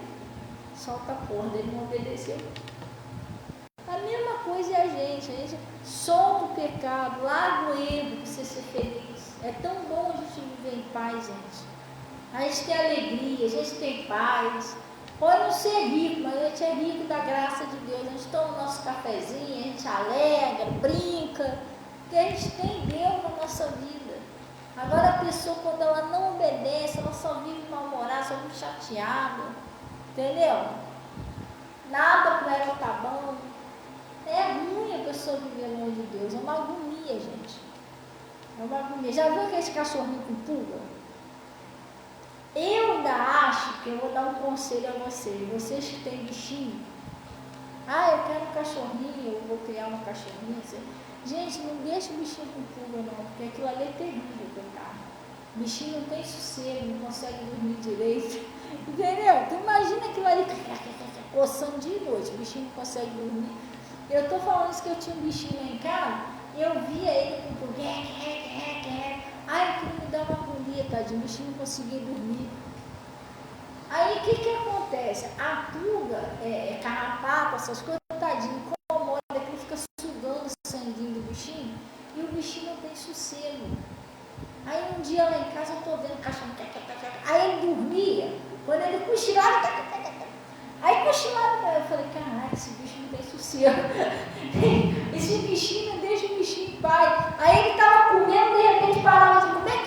Solta a corda. Ele não obedeceu. A mesma coisa é a gente solta o pecado, larga o erro para você ser feliz. É tão bom a gente viver em paz, gente. A gente tem alegria, a gente tem paz. Pode não ser rico, mas a gente é rico da graça de Deus. A gente toma o nosso cafezinho, a gente alegra, brinca, porque a gente tem Deus na nossa vida. Agora a pessoa, quando ela não obedece, ela só vive mal-humorada, só vive chateada, entendeu? Nada para ela tá bom. É ruim a pessoa viver longe de Deus, é uma agonia, gente. É uma agonia. Já viu aquele cachorrinho com pulga? Eu ainda acho que eu vou dar um conselho a vocês que têm bichinho. Eu quero um cachorrinho, eu vou criar uma cachorrinha. Gente, não deixa o bichinho com pulga não, porque aquilo ali é terrível, coitado. O bichinho não tem sossego, não consegue dormir direito, entendeu? Tu imagina aquilo ali coçando dia e noite, o bichinho não consegue dormir. Eu estou falando isso que eu tinha um bichinho lá em casa, eu via ele com pulga, aquilo me dava agonia, tadinho, o bichinho não conseguia dormir. Aí o que acontece? A pulga, carrapato, essas coisas, tadinho, incomoda, que ele fica sugando o sanguinho do bichinho, e o bichinho não tem sossego. Aí um dia lá em casa eu tô vendo o cachorro, aí ele dormia, quando ele cochilava, aí cochilava, eu falei, caralho, esse bicho não tem sossego, esse bichinho não deixa o bichinho em paz. Aí ele tava comendo, de repente parava de comer,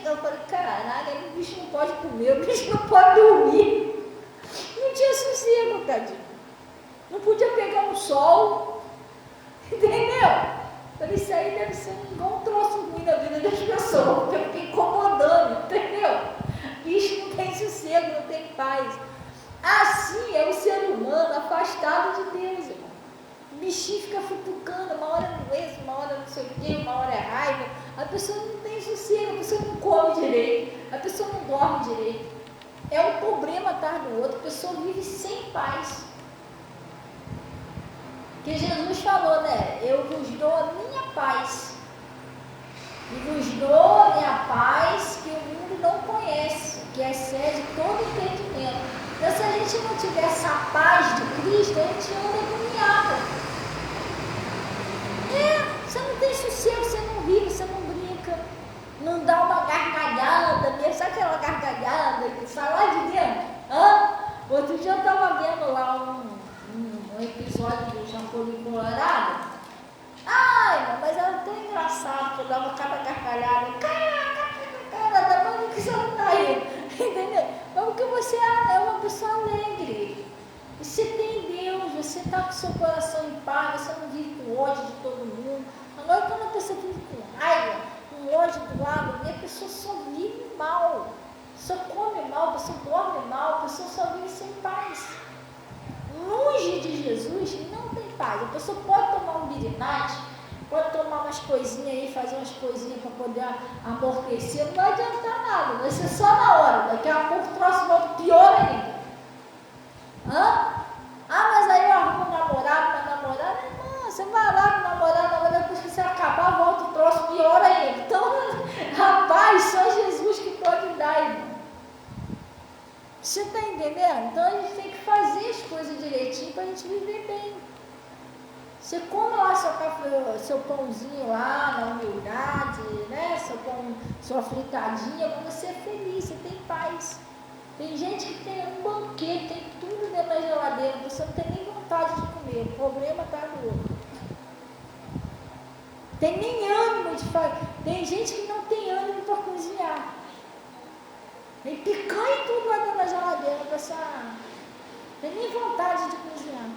eu falei, caralho, o bicho não pode comer, o bicho não pode dormir, não tinha sossego, tadinho, não podia pegar um sol, entendeu? Falei, isso aí deve ser um troço ruim na vida das pessoas, porque eu fiquei incomodando, entendeu? Bicho não tem sossego, não tem paz. Assim é o ser humano afastado de Deus, irmão. O bichinho fica futucando, uma hora doença, uma hora não sei o quê, uma hora é raiva. A pessoa não tem sossego, a pessoa não come direito, a pessoa não dorme direito. É um problema atrás do outro, a pessoa vive sem paz. Que Jesus falou, né? Eu vos dou a minha paz. E vos dou a minha paz que o mundo não conhece, que excede todo entendimento. Então, se a gente não tiver essa paz de Cristo, a gente anda agoniado. Você não tem sossego, você não ri, você não brinca, não dá uma gargalhada mesmo, sabe aquela gargalhada que sai lá de dentro? Outro dia eu estava vendo lá um episódio do Chapolin Colorado. Ai, mas era tão engraçado que eu dava cada gargalhada. Cara, da mão que você não tá aí. Entendeu? Mas porque você é uma pessoa alegre. Você tem Deus, você está com seu coração em paz, você não vive com ódio de todo mundo. Agora, quando a pessoa vive com raiva, com ódio do lado, a pessoa só vive mal. A pessoa come mal, a pessoa dorme mal, a pessoa só vive sem paz. Longe de Jesus não tem paz. A pessoa pode tomar um birinate, pode tomar umas coisinhas aí, fazer umas coisinhas para poder amortecer, não vai adiantar nada, vai ser só na hora. Daqui a pouco o troço volta pior ainda. Mas aí eu arrumo um namorado, uma namorada, irmã, você vai lá com o namorado, depois que você acabar, volta o troço pior ainda. Então, rapaz, só Jesus que pode dar, irmão. Você está entendendo? Então a gente tem que fazer as coisas direitinho para a gente viver bem. Você come lá seu café, seu pãozinho lá na humildade, né? Seu pão, sua fritadinha, para você é feliz, você tem paz. Tem gente que tem um banquete, tem tudo dentro da geladeira, você não tem nem vontade de comer, o problema está no outro. Tem nem ânimo de fazer. Tem gente que não tem ânimo para cozinhar. Tem picanha e tudo lá dentro da geladeira, não tem nem vontade de cozinhar.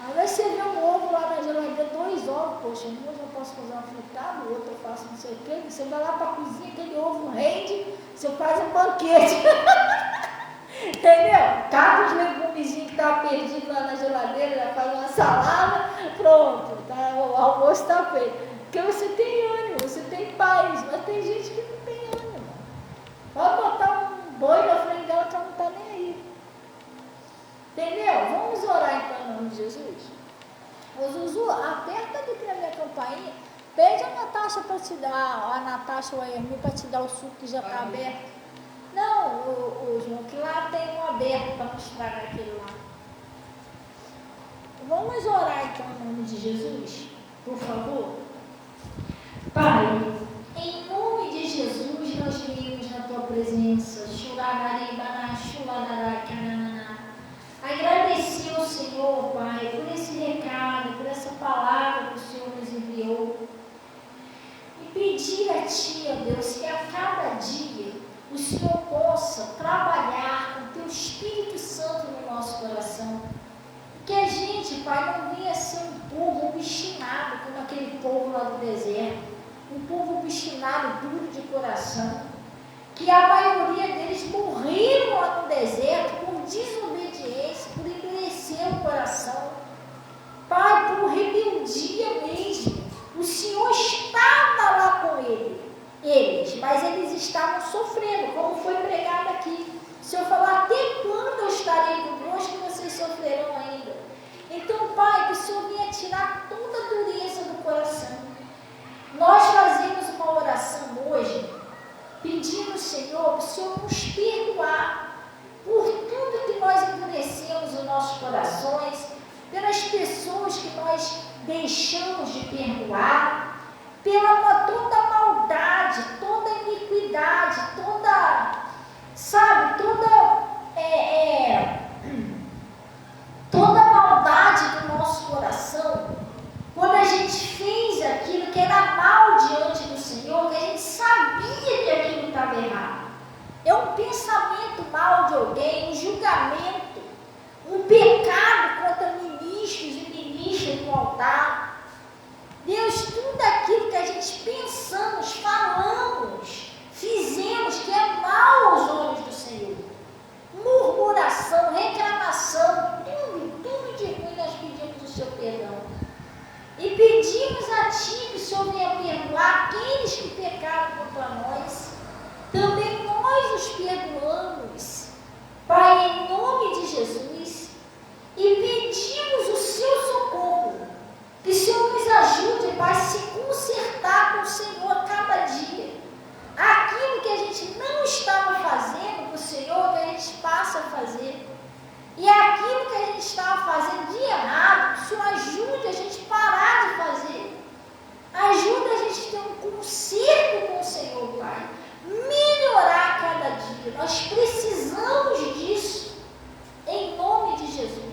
Aí vai você ver um ovo lá na geladeira, 2 ovos, poxa, um eu posso fazer uma fritada, o outro eu faço não sei o quê, você vai lá para a cozinha, aquele ovo rende, você faz um banquete. Entendeu? Cata os legumezinhos que estavam perdidos lá na geladeira, já faz uma salada, pronto, tá, o almoço está feito. Porque você tem ânimo, você tem paz, mas tem gente que não tem ânimo. Pode botar um boi na frente dela que ela não está nem aí. Entendeu? Vamos orar então em nome de Jesus. Ô Zuzu, aperta aqui na minha campainha, pede a Natasha para te dar, a Natasha ou a Hermínio para te dar o suco que já está aberto. Não, o João, que lá tem um aberto para não estragar aquele lá. Vamos orar então em nome de Jesus, por favor. Pai, em nome de Jesus nós viemos na tua presença, agradecer ao Senhor, Pai, por esse recado, por essa palavra que o Senhor nos enviou, e pedir a Ti, ó Deus, que a cada dia o Senhor possa trabalhar com o Teu Espírito Santo no nosso coração, que a gente, Pai, não venha ser um povo obstinado como aquele povo lá do deserto, um povo obstinado, duro de coração, que a maioria deles morreram lá no deserto por desobediência, por endurecer o coração, Pai, por rebeldia mesmo. O Senhor estava lá com eles, mas eles estavam sofrendo, como foi pregado aqui. O Senhor falou, até quando eu estarei convosco, vocês sofrerão ainda. Então, Pai, que o Senhor venha tirar toda a dureza do coração. Nós fazemos uma oração hoje, pedindo ao Senhor, para o Senhor nos perdoar por tudo que nós deixamos de perdoar pela toda maldade, toda iniquidade, toda maldade do nosso coração, quando a gente fez aquilo que era mal diante do Senhor, que a gente sabia que aquilo estava errado. É um pensamento mal de alguém, um julgamento, um pecado contra ministros e ministras no altar. Deus, tudo aquilo que a gente pensamos, falamos, fizemos que é mal aos olhos do Senhor. Murmuração, reclamação, tudo de ruim nós pedimos o seu perdão. E pedimos a Ti que o Senhor venha perdoar aqueles que pecaram contra nós. Também nós os perdoamos, Pai, em nome de Jesus, e pedimos o Seu socorro. Que o Senhor nos ajude, Pai, a se consertar com o Senhor a cada dia. Aquilo que a gente não estava fazendo com o Senhor, que a gente passa a fazer. E aquilo que a gente estava fazendo de errado, que o Senhor ajude a gente a parar de fazer. Ajuda a gente a ter um conserto com o Senhor, Pai. Melhorar cada dia. Nós precisamos disso, em nome de Jesus.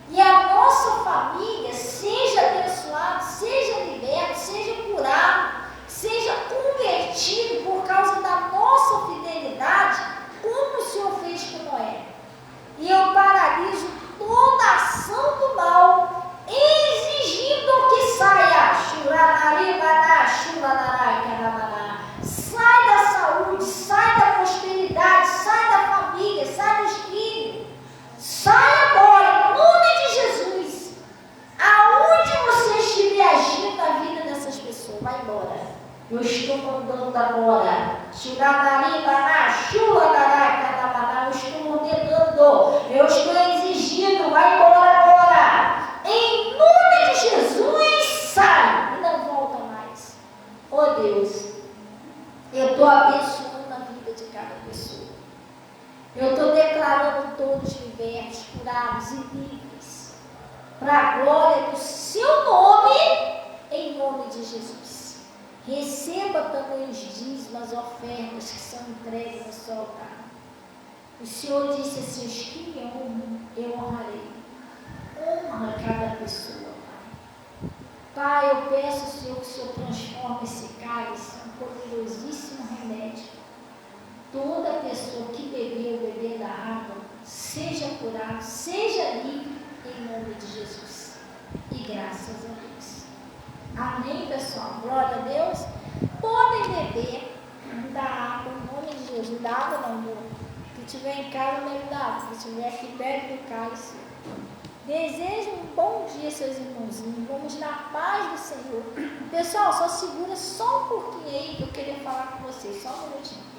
E a nossa família seja abençoada, seja liberta, seja curada, seja convertido por causa da nossa fidelidade, como o Senhor fez com Noé. E eu paraliso toda a ação do mal, exigindo que saia. Sai da saúde, sai da prosperidade, sai da família, sai dos filhos. Sai agora, em nome de Jesus. Aonde você estiver agindo na vida dessas pessoas, vai embora. Eu estou mandando agora. Eu estou ordenando. Eu estou exigindo. Vai embora agora. Em nome de Jesus, sai. E não volta mais. Oh Deus, eu estou abençoando a vida de cada pessoa. Eu estou declarando todos libertos, curados e livres. Para a glória do seu nome, em nome de Jesus. Receba também os dízimos, as ofertas que são entregues no seu altar. O Senhor disse assim: os que me honram, eu honrarei. Honra cada pessoa, Pai. Pai, eu peço, Senhor, que o Senhor transforme esse cálice em um poderosíssimo remédio. Toda pessoa que beber da água, seja curado, seja livre, em nome de Jesus. E graças a Deus. Amém, pessoal? Glória a Deus. Podem beber da água, em nome de Jesus. Da água não, amor. Se tiver em casa, bebe da água. Se tiver aqui, bebe do cálice. Desejo um bom dia, seus irmãozinhos. Vamos na paz do Senhor. Pessoal, só segura só um pouquinho aí que eu queria falar com vocês. Só um minutinho.